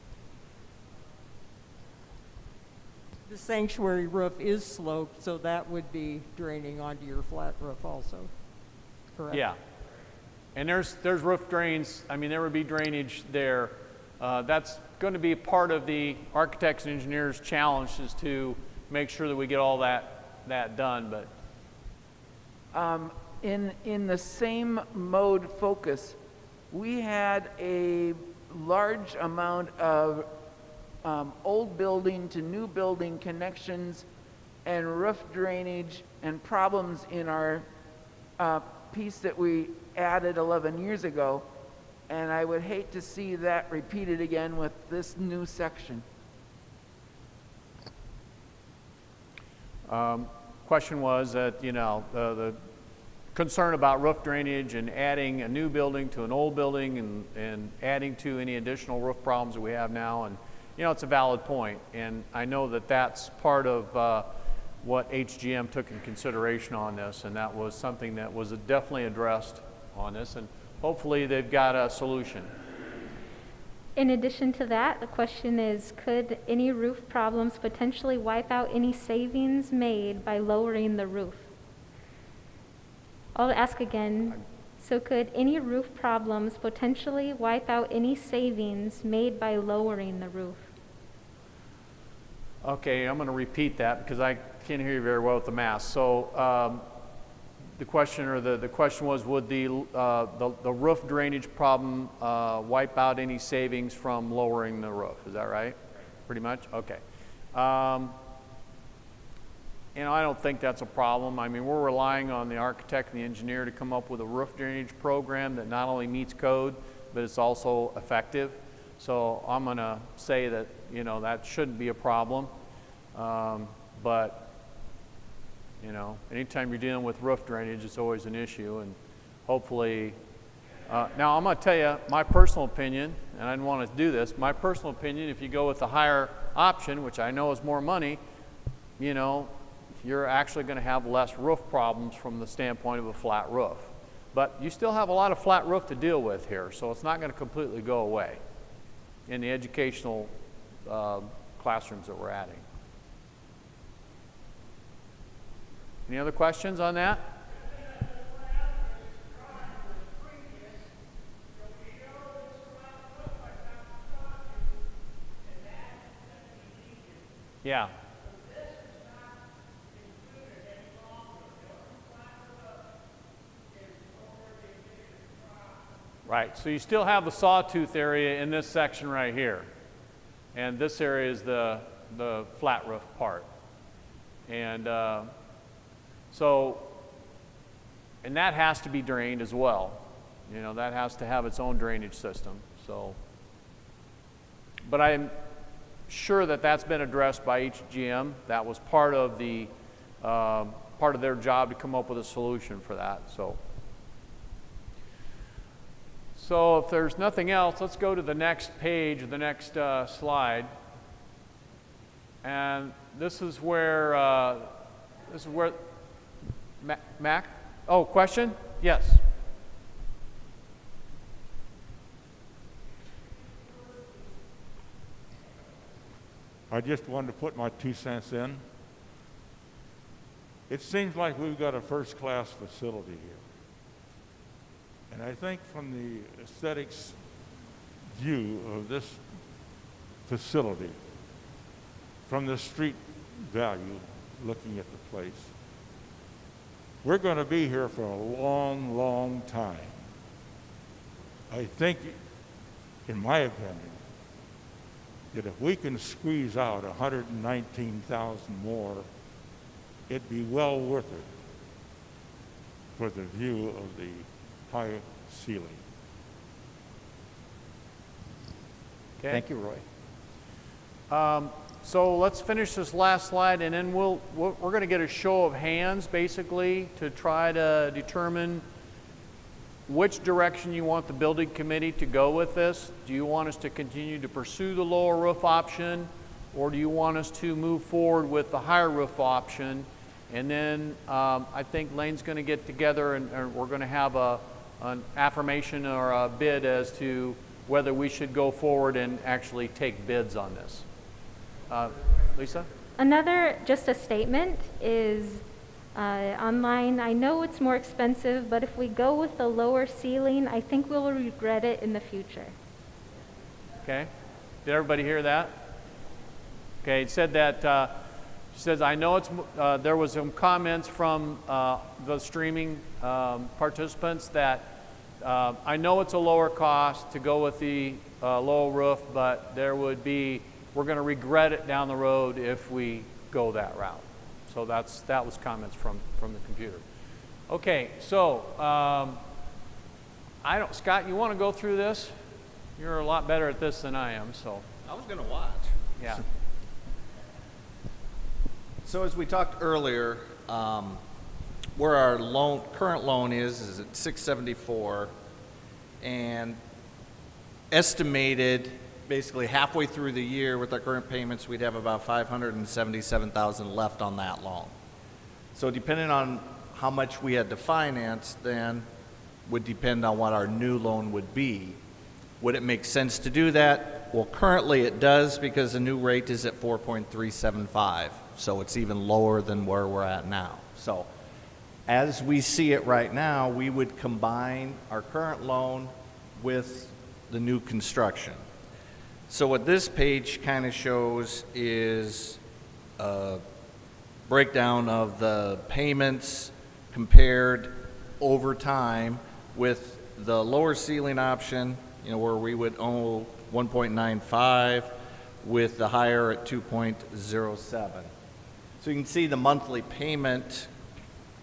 The sanctuary roof is sloped, so that would be draining onto your flat roof also, correct? Yeah. And there's roof drains. I mean, there would be drainage there. That's going to be part of the architects and engineers' challenge, is to make sure that we get all that done. But in the same mode focus, we had a large amount of old building to new building connections and roof drainage and problems in our piece that we added 11 years ago, and I would hate to see that repeated again with this new section. Question was that, the concern about roof drainage and adding a new building to an old building and adding to any additional roof problems that we have now. And, it's a valid point. And I know that that's part of what HGM took in consideration on this. And that was something that was definitely addressed on this. And hopefully they've got a solution. In addition to that, the question is, could any roof problems potentially wipe out any savings made by lowering the roof? I'll ask again. So could any roof problems potentially wipe out any savings made by lowering the roof? Okay, I'm going to repeat that because I can't hear you very well with the mask. So the question was, would the roof drainage problem wipe out any savings from lowering the roof? Is that right? Pretty much? Okay. I don't think that's a problem. I mean, we're relying on the architect and the engineer to come up with a roof drainage program that not only meets code, but it's also effective. So I'm going to say that, that shouldn't be a problem. But anytime you're dealing with roof drainage, it's always an issue. And hopefully, now I'm going to tell you my personal opinion, and I didn't want to do this. My personal opinion, if you go with the higher option, which I know is more money, you're actually going to have less roof problems from the standpoint of a flat roof. But you still have a lot of flat roof to deal with here, so it's not going to completely go away. in the educational classrooms that we're adding. Any other questions on that? Yeah. Right, so you still have the sawtooth area in this section right here. And this area is the flat roof part. And and that has to be drained as well. You know, that has to have its own drainage system. So, but I'm sure that that's been addressed by HGM. That was part of the part of their job to come up with a solution for that. So if there's nothing else, let's go to the next page, the next slide. And this is where Mac? Oh, question? Yes. I just wanted to put my 2 cents in. It seems like we've got a first-class facility here. And I think from the aesthetics view of this facility, from the street value, looking at the place, we're going to be here for a long, long time. I think, in my opinion, that if we can squeeze out 119,000 more, it'd be well worth it for the view of the high ceiling. Okay. Thank you, Roy. So let's finish this last slide, and then we're going to get a show of hands, basically, to try to determine which direction you want the building committee to go with this. Do you want us to continue to pursue the lower roof option, or do you want us to move forward with the higher roof option? And then I think Lane's going to get together, and we're going to have an affirmation or a bid as to whether we should go forward and actually take bids on this. Lisa? Just a statement is online. I know it's more expensive, but if we go with the lower ceiling, I think we'll regret it in the future. Okay. Did everybody hear that? Okay, it said that, she says, I know it's, there was some comments from the streaming participants that I know it's a lower cost to go with the low roof, but we're going to regret it down the road if we go that route. So that was comments from the computer. Okay, so Scott, you want to go through this? You're a lot better at this than I am, so. I was going to watch. Yeah. So as we talked earlier, where our current loan is at 674, and estimated basically halfway through the year with our current payments, we'd have about $577,000 left on that loan. So depending on how much we had to finance, then would depend on what our new loan would be. Would it make sense to do that? Well, currently it does, because the new rate is at 4.375, so it's even lower than where we're at now. So as we see it right now, we would combine our current loan with the new construction. So what this page kind of shows is a breakdown of the payments compared over time with the lower ceiling option, where we would owe 1.95 with the higher at 2.07. So you can see the monthly payment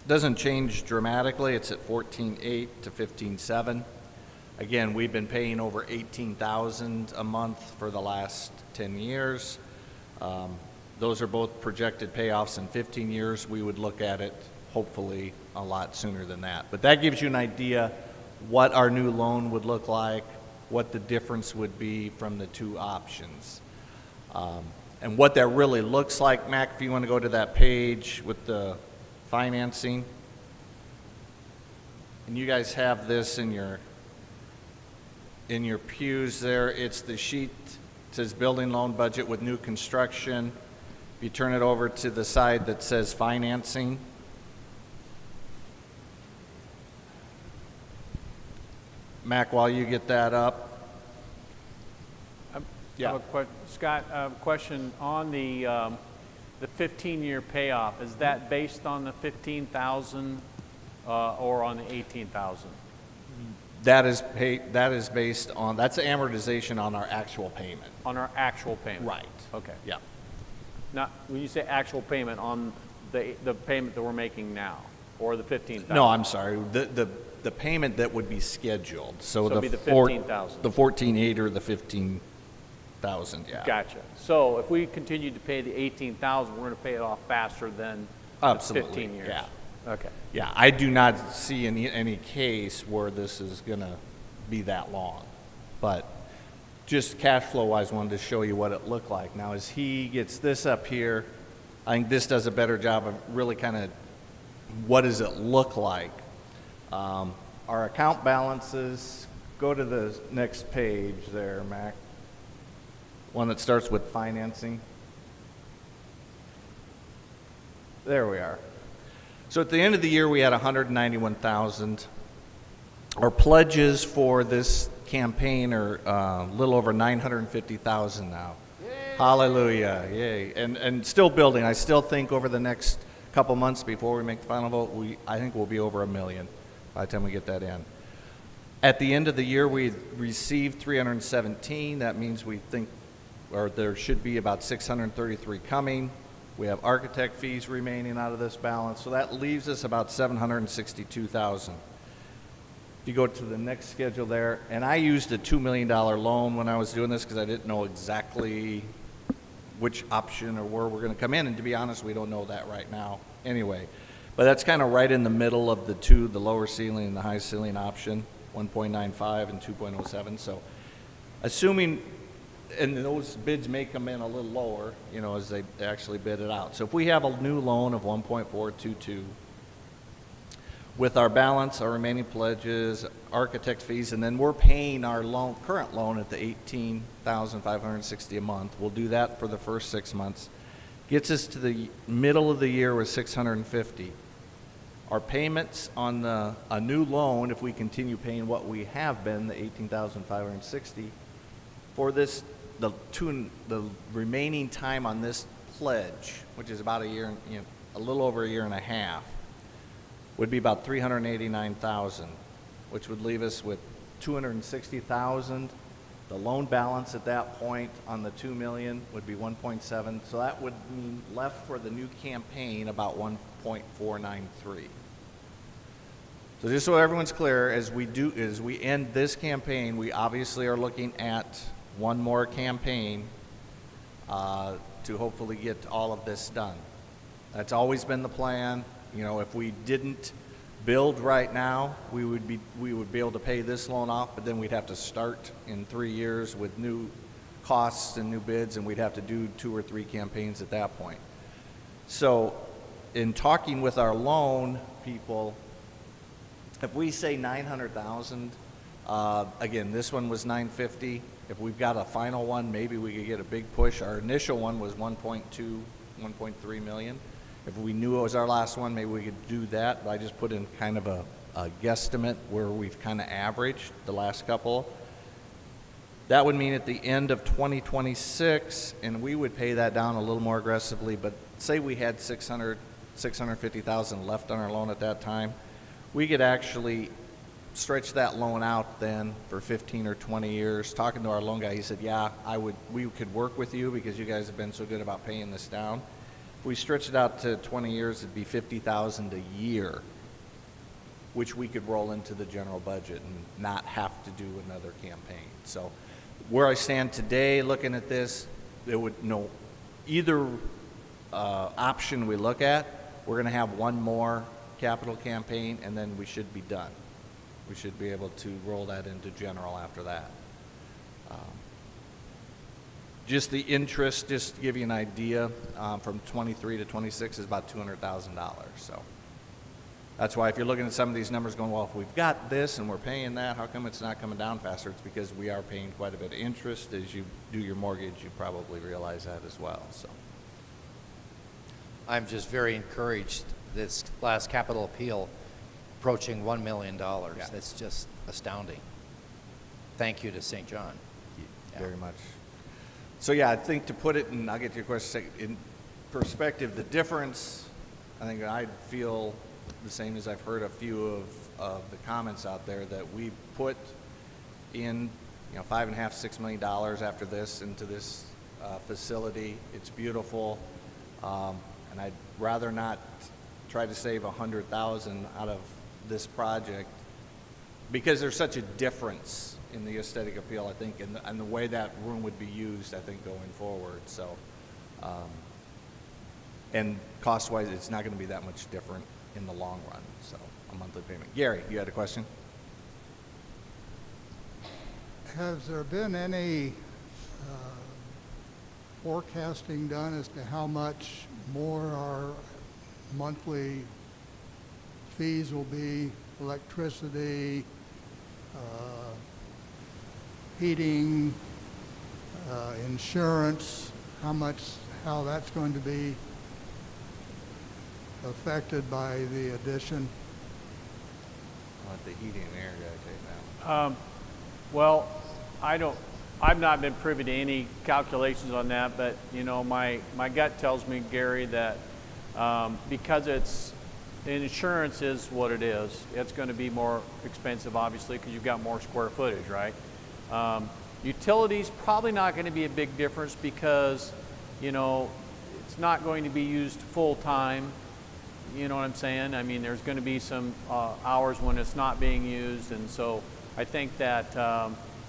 doesn't change dramatically. It's at $14.8 to $15.7. Again, we've been paying over $18,000 a month for the last 10 years. Those are both projected payoffs in 15 years. We would look at it hopefully a lot sooner than that. But that gives you an idea what our new loan would look like, what the difference would be from the two options. And what that really looks like, Mac, if you want to go to that page with the financing. And you guys have this in your in your pews there, it's the sheet, it says building loan budget with new construction. If you turn it over to the side that says financing, Mac, while you get that up. I have Scott, a question on the 15-year payoff. Is that based on the 15,000 or on the 18,000? That is based on, that's amortization on our actual payment. On our actual payment? Right. Okay. Yeah. Not, when you say actual payment, on the payment that we're making now, or the 15,000? No, I'm sorry, the payment that would be scheduled, so it'd be the 14,000. 15,000. The 14,800 or the 15,000, yeah. Gotcha. So if we continue to pay the 18,000, we're going to pay it off faster than the Absolutely, 15 years? yeah. Okay. Yeah, I do not see any case where this is gonna be that long. But just cash flow wise, wanted to show you what it looked like. Now, as he gets this up here, I think this does a better job of really kind of what does it look like. Our account balances, go to the next page there, Mac. One that starts with financing. There we are. So at the end of the year, we had 191,000. Our pledges for this campaign are a little over 950,000 now. Yay. Hallelujah, yay. And still building. I still think over the next couple months before we make the final vote, I think we'll be over $1 million by the time we get that in. At the end of the year, we received 317. That means we think, or there should be about 633 coming. We have architect fees remaining out of this balance, so that leaves us about 762,000. If you go to the next schedule there, and I used a $2 million loan when I was doing this because I didn't know exactly which option or where we're going to come in, and to be honest, we don't know that right now anyway. But that's kind of right in the middle of the two, the lower ceiling and the high ceiling option, 1.95 and 2.07. So assuming, and those bids may come in a little lower, you know, as they actually bid it out. So if we have a new loan of 1.422, with our balance, our remaining pledges, architect fees, and then we're paying our loan, current loan at the $18,560 a month. We'll do that for the first 6 months. Gets us to the middle of the year with 650. Our payments on a new loan, if we continue paying what we have been, the $18,560, for this, the remaining time on this pledge, which is about a year, a little over a year and a half, would be about 389,000, which would leave us with 260,000. The loan balance at that point on the 2 million would be 1.7. So that would mean left for the new campaign about 1.493. So just so everyone's clear, as we end this campaign, we obviously are looking at one more campaign to hopefully get all of this done. That's always been the plan. You know, if we didn't build right now, we would be able to pay this loan off, but then we'd have to start in 3 years with new costs and new bids, and we'd have to do 2 or 3 campaigns at that point. So in talking with our loan people, if we say 900,000, again, this one was 950. If we've got a final one, maybe we could get a big push. Our initial one was 1.2, 1.3 million. If we knew it was our last one, maybe we could do that, but I just put in kind of a guesstimate where we've kind of averaged the last couple. That would mean at the end of 2026, and we would pay that down a little more aggressively, but say we had 650,000 left on our loan at that time, we could actually stretch that loan out then for 15 or 20 years. Talking to our loan guy, he said, yeah, we could work with you because you guys have been so good about paying this down. If we stretch it out to 20 years, it'd be 50,000 a year, which we could roll into the general budget and not have to do another campaign. So where I stand today looking at this, it would, either option we look at, we're going to have one more capital campaign and then we should be done. We should be able to roll that into general after that. Just the interest, just to give you an idea, from 23 to 26 is about $200,000. So That's why if you're looking at some of these numbers going, well, if we've got this and we're paying that, how come it's not coming down faster? It's because we are paying quite a bit of interest. As you do your mortgage, you probably realize that as well, so. I'm just very encouraged, this last capital appeal approaching $1 million. That's just astounding. Thank you to St. John. Yeah. Very much. So yeah, I think to put it, and I'll get to your question, in perspective, the difference, I think I feel the same as I've heard a few of the comments out there, that we put in, you know, $5.5, $6 million after this into this facility. It's beautiful, and I'd rather not try to save $100,000 out of this project because there's such a difference in the aesthetic appeal, I think, and the way that room would be used, I think, going forward. So, and cost-wise, it's not going to be that much different in the long run, so a monthly payment. Gary, you had a question? Has there been any forecasting done as to how much more our monthly fees will be, electricity, heating, insurance, how that's going to be affected by the addition? I'll let the heating and air guy take that one. Well, I've not been privy to any calculations on that, but you know, my gut tells me, Gary, that because the insurance is what it is, it's going to be more expensive, obviously, because you've got more square footage, right? Utilities, probably not going to be a big difference because, you know, it's not going to be used full time. You know what I'm saying? I mean, there's going to be some hours when it's not being used, and so I think that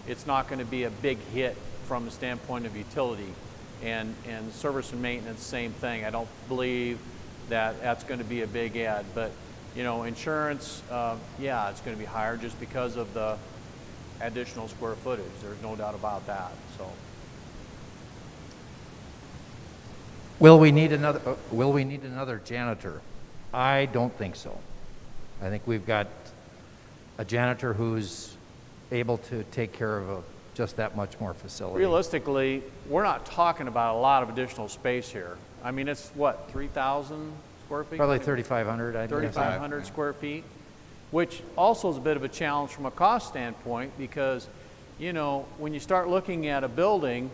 it's not going to be a big hit from the standpoint of utility. And service and maintenance, same thing. I don't believe that that's going to be a big add. But, you know, insurance, yeah, it's going to be higher just because of the additional square footage. There's no doubt about that. So. Will we need another janitor? I don't think so. I think we've got a janitor who's able to take care of just that much more facility. Realistically, we're not talking about a lot of additional space here. I mean, it's what, 3,000 square feet? Probably 3,500, I guess. 3,500 square feet, which also is a bit of a challenge from a cost standpoint because, you know, when you start looking at a building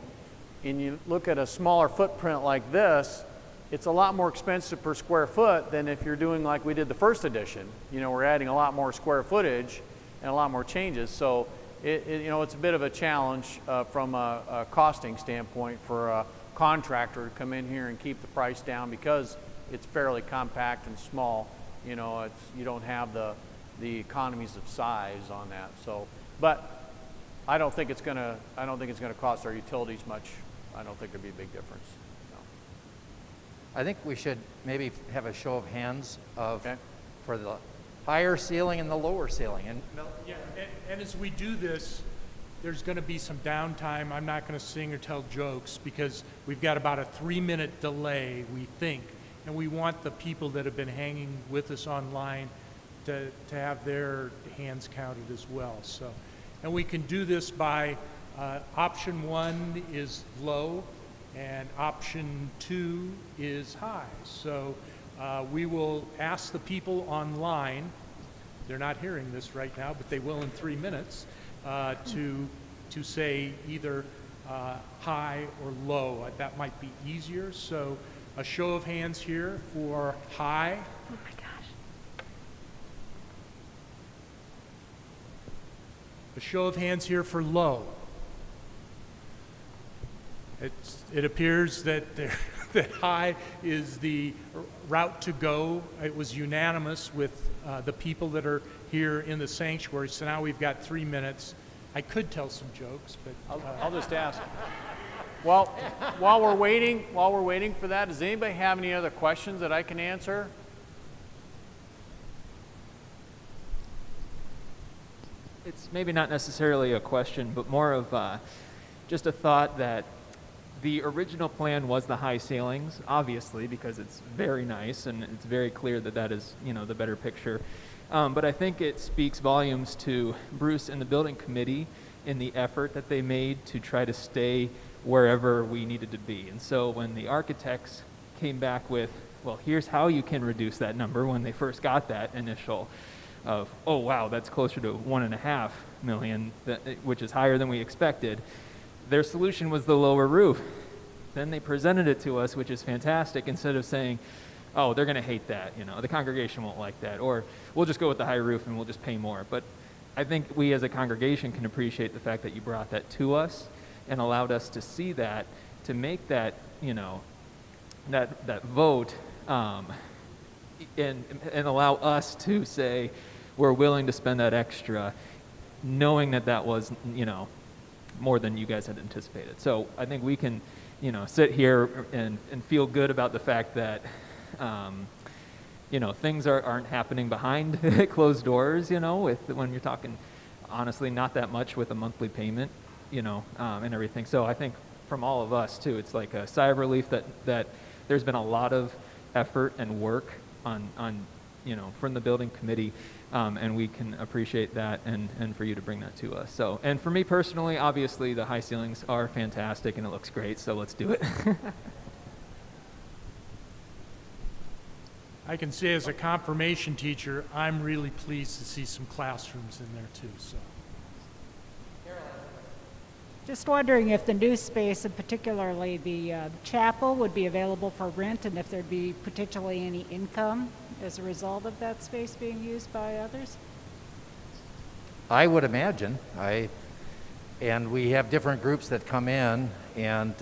and you look at a smaller footprint like this, it's a lot more expensive per square foot than if you're doing like we did the first edition. You know, we're adding a lot more square footage and a lot more changes. So, you know, it's a bit of a challenge from a costing standpoint for a contractor to come in here and keep the price down because it's fairly compact and small. You know, you don't have the economies of size on that. So, but I don't think it's gonna cost our utilities much. I don't think there'd be a big difference. No. I think we should maybe have a show of hands Okay. for the higher ceiling and the lower ceiling. And Yeah, and as we do this, there's going to be some downtime. I'm not going to sing or tell jokes because we've got about a 3-minute delay, we think, and we want the people that have been hanging with us online to have their hands counted as well. So, and we can do this by option 1 is low and option 2 is high. So we will ask the people online, they're not hearing this right now, but they will in 3 minutes, to say either high or low. That might be easier. So a show of hands here for high. Oh my gosh. A show of hands here for low. It appears that that high is the route to go. It was unanimous with the people that are here in the sanctuary. So now we've got 3 minutes. I could tell some jokes, but I'll just ask. Well, while we're waiting for that, does anybody have any other questions that I can answer? It's maybe not necessarily a question, but more of just a thought that The original plan was the high ceilings, obviously, because it's very nice and it's very clear that that is, the better picture. But I think it speaks volumes to Bruce and the building committee in the effort that they made to try to stay wherever we needed to be. And so when the architects came back with, well, here's how you can reduce that number, when they first got that initial of, oh wow, that's closer to 1.5 million, which is higher than we expected. Their solution was the lower roof. Then they presented it to us, which is fantastic, instead of saying, oh, they're going to hate that, the congregation won't like that, or we'll just go with the high roof and we'll just pay more. But I think we as a congregation can appreciate the fact that you brought that to us and allowed us to see that, to make that, that vote, and allow us to say we're willing to spend that extra, knowing that that was, more than you guys had anticipated. So I think we can, sit here and feel good about the fact that, things aren't happening behind closed doors, when you're talking, honestly, not that much with a monthly payment, and everything. So I think from all of us too, it's like a sigh of relief that there's been a lot of effort and work on from the building committee, and we can appreciate that, and for you to bring that to us. So, and for me personally, obviously the high ceilings are fantastic and it looks great, so let's do it. I can say as a confirmation teacher, I'm really pleased to see some classrooms in there too, so. Just wondering if the new space, and particularly the chapel, would be available for rent, and if there'd be potentially any income as a result of that space being used by others? I would imagine. And we have different groups that come in, and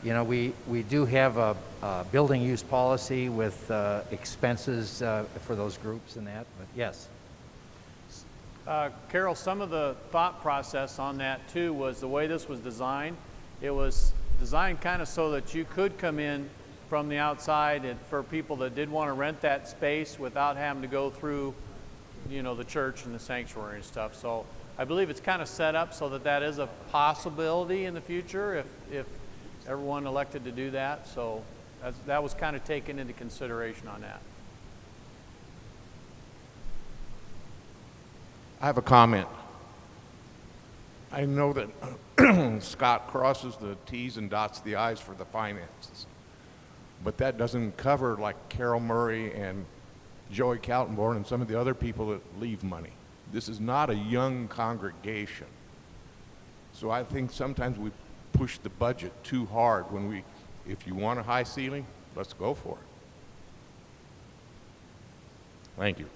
we do have a building use policy with expenses for those groups and that. But yes. Carol, some of the thought process on that too was the way this was designed. It was designed kind of so that you could come in from the outside, and for people that did want to rent that space without having to go through, the church and the sanctuary and stuff. So I believe it's kind of set up so that is a possibility in the future if everyone elected to do that. So that was kind of taken into consideration on that. I have a comment. I know that Scott crosses the T's and dots the I's for the finances, but that doesn't cover like Carol Murray and Joey Kaltenborn and some of the other people that leave money. This is not a young congregation. So I think sometimes we push the budget too hard when if you want a high ceiling, let's go for it. Thank you.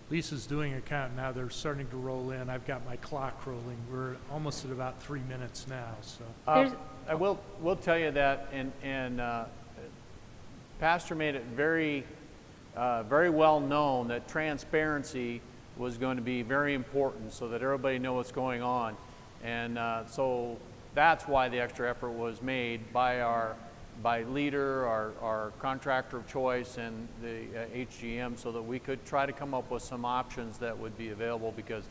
Lisa's doing a count now. They're starting to roll in. I've got my clock rolling. We're almost at about 3 minutes now. So I will tell you that, and Pastor made it very well known that transparency was going to be very important, so that everybody know what's going on, and so that's why the extra effort was made by Leader, our contractor of choice, and the HGM, so that we could try to come up with some options that would be available, because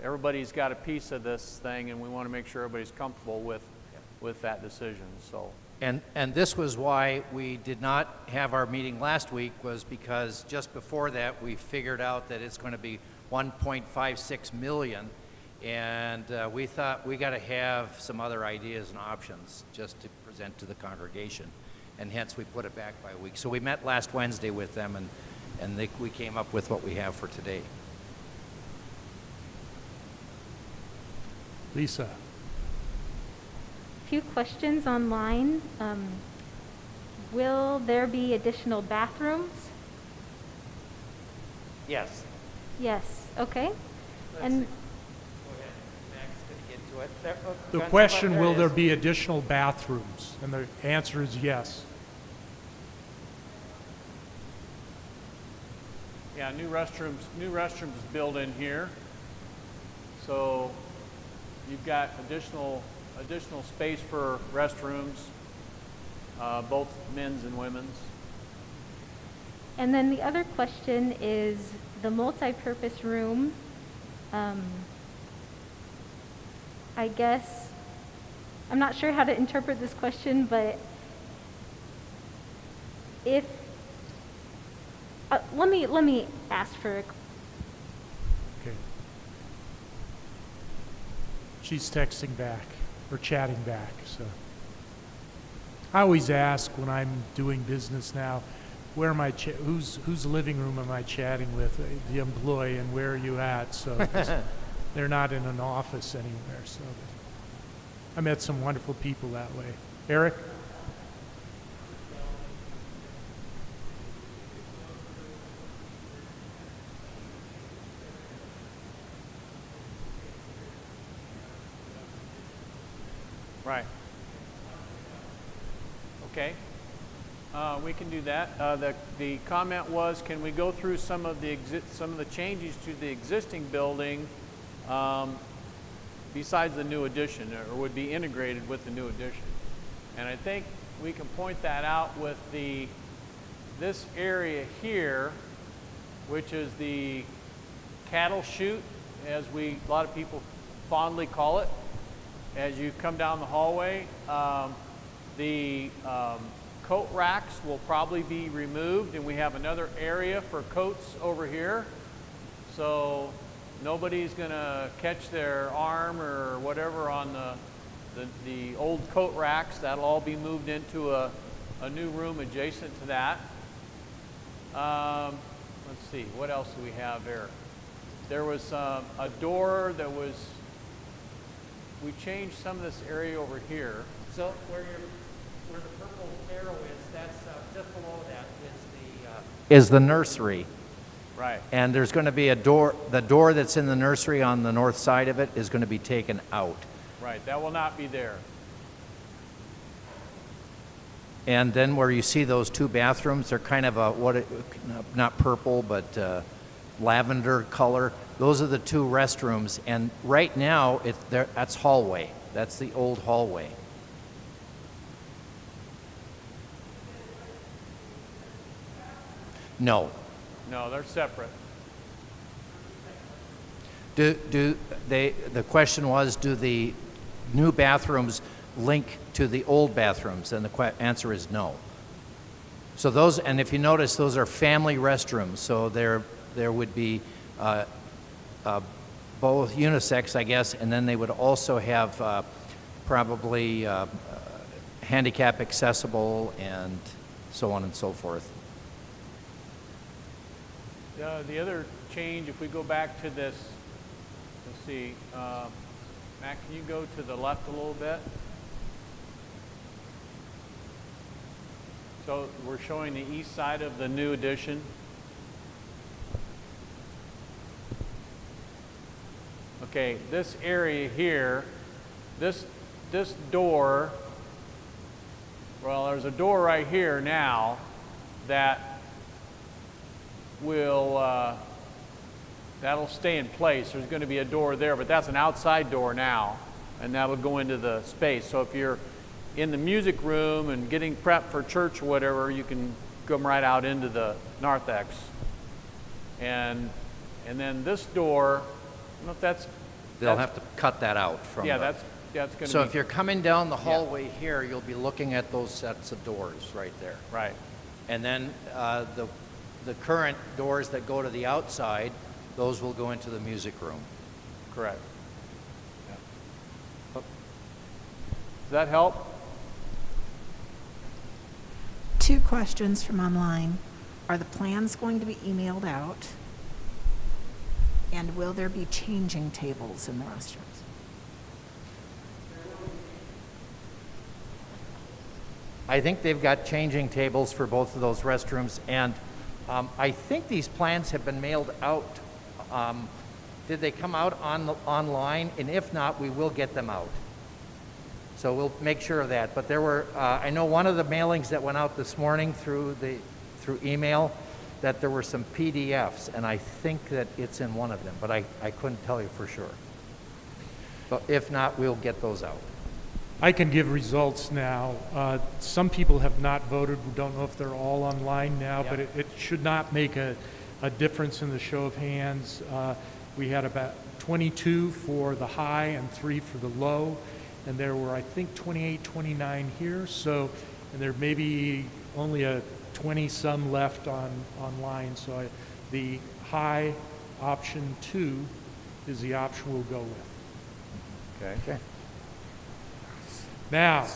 everybody's got a piece of this thing, and we want to make sure everybody's comfortable with that decision. So and this was why we did not have our meeting last week, was because just before that we figured out that it's going to be 1.56 million. And we thought we got to have some other ideas and options just to present to the congregation, and hence we put it back by a week. So we met last Wednesday with them, and we came up with what we have for today. Lisa. A few questions online. Will there be additional bathrooms? Yes. Yes, okay. And The question, will there be additional bathrooms? And the answer is yes. yeah, new restrooms is built in here, so you've got additional space for restrooms, both men's and women's. And then the other question is the multi-purpose room. I guess, I'm not sure how to interpret this question, but if, let me ask for a Okay. She's texting back, or chatting back, so. I always ask when I'm doing business now, where am I, whose living room am I chatting with, the employee, and where are you at? So 'cause they're not in an office anywhere, so. I met some wonderful people that way. Eric? Right. Okay. We can do that. The comment was, can we go through some of the changes to the existing building besides the new addition, or would be integrated with the new addition? And I think we can point that out with this area here, which is the cattle chute, as a lot of people fondly call it. As you come down the hallway, the coat racks will probably be removed, and we have another area for coats over here. So nobody's going to catch their arm or whatever on the old coat racks. That'll all be moved into a new room adjacent to that. Let's see, what else do we have there? There was a door that was, we changed some of this area over here. So where the purple arrow is, that's just below that is the nursery. Right. And there's going to be a door, the door that's in the nursery on the north side of it is going to be taken out. Right, that will not be there. And then where you see those two bathrooms, they're kind of not purple, but lavender color. Those are the two restrooms. And right now, that's hallway. That's the old hallway. No. No, they're separate. The question was, do the new bathrooms link to the old bathrooms? And the answer is no. So those, and if you notice, those are family restrooms. So there would be both unisex, I guess, and then they would also have probably handicap accessible and so on and so forth. The other change, if we go back to this, let's see, Matt, can you go to the left a little bit? So we're showing the east side of the new addition. Okay, this area here, this door, well, there's a door right here now that that'll stay in place. There's going to be a door there, but that's an outside door now, and that'll go into the space. So if you're in the music room and getting prepped for church or whatever, you can come right out into the narthex. And then this door, I don't know if that's... They'll have to cut that out from that's going to be... So if you're coming down the hallway here, you'll be looking at those sets of doors right there. Right. And then the current doors that go to the outside, those will go into the music room. Correct. Yeah. Does that help? 2 questions from online. Are the plans going to be emailed out? And will there be changing tables in the restrooms? I think they've got changing tables for both of those restrooms, and I think these plans have been mailed out. Did they come out online? And if not, we will get them out. So we'll make sure of that. But there were, I know one of the mailings that went out this morning through email, that there were some PDFs, and I think that it's in one of them, but I couldn't tell you for sure. But if not, we'll get those out. I can give results now. Some people have not voted. We don't know if they're all online now, but it should not make a difference in the show of hands. We had about 22 for the high and 3 for the low, and there were, I think, 28, 29 here. So, and there may be only a 20-some left online. So the high option 2 is the option we'll go with. Okay. Now,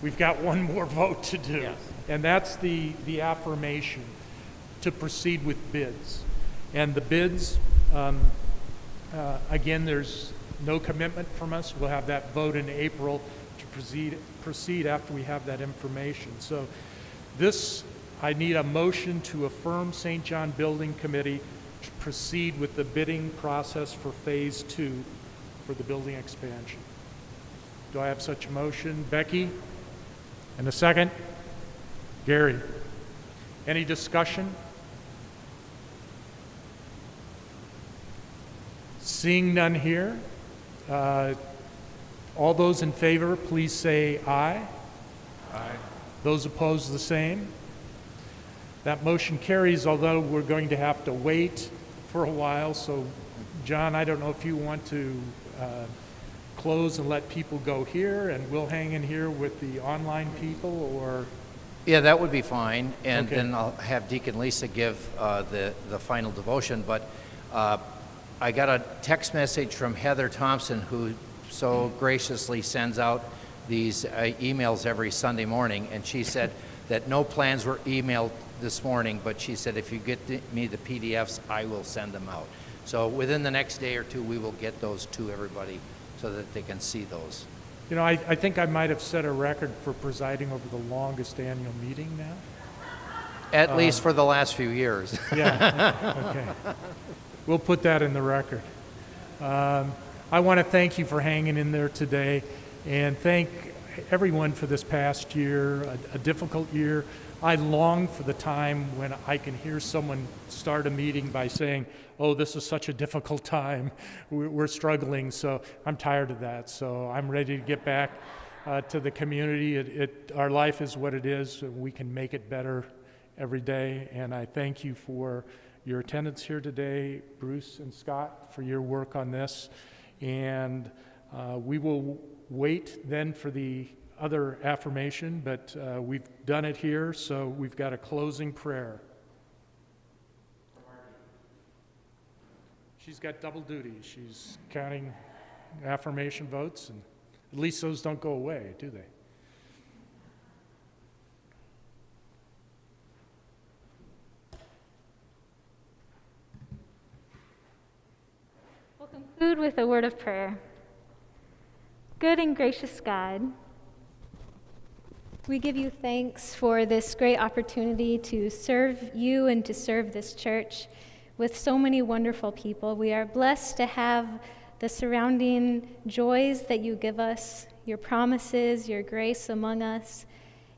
we've got one more vote to do, Yes. and that's the affirmation to proceed with bids. And the bids, again, there's no commitment from us. We'll have that vote in April to proceed after we have that information. So this, I need a motion to affirm St. John Building Committee to proceed with the bidding process for Phase 2 for the building expansion. Do I have such a motion? Becky? And a second? Gary? Any discussion? Seeing none here, all those in favor, please say aye. Aye. Those opposed, the same. That motion carries, although we're going to have to wait for a while. So, John, I don't know if you want to close and let people go here, and we'll hang in here with the online people, or... Yeah, that would be fine, and Okay. then I'll have Deacon Lisa give the final devotion, but I got a text message from Heather Thompson, who so graciously sends out these emails every Sunday morning, and she said that no plans were emailed this morning, but she said if you get me the PDFs, I will send them out. So within the next day or two, we will get those to everybody so that they can see those. You know, I think I might have set a record for presiding over the longest annual meeting now. At least for the last few years. Yeah, okay. We'll put that in the record. I want to thank you for hanging in there today, and thank everyone for this past year, a difficult year. I long for the time when I can hear someone start a meeting by saying, oh, this is such a difficult time, we're struggling, so I'm tired of that. So I'm ready to get back to the community. Our life is what it is, and we can make it better every day, and I thank you for your attendance here today, Bruce and Scott, for your work on this, and we will wait then for the other affirmation, but we've done it here, so we've got a closing prayer. She's got double duty. She's counting affirmation votes, and at least those don't go away, do they? We'll conclude with a word of prayer. Good and gracious God, we give you thanks for this great opportunity to serve you and to serve this church with so many wonderful people. We are blessed to have the surrounding joys that you give us, your promises, your grace among us,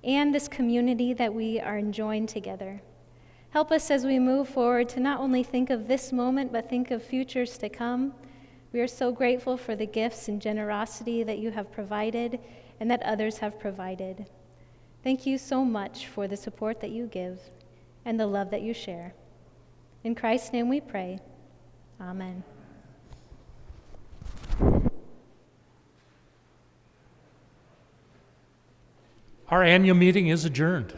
and this community that we are enjoying together. Help us as we move forward to not only think of this moment, but think of futures to come. We are so grateful for the gifts and generosity that you have provided and that others have provided. Thank you so much for the support that you give and the love that you share. In Christ's name we pray. Amen. Our annual meeting is adjourned.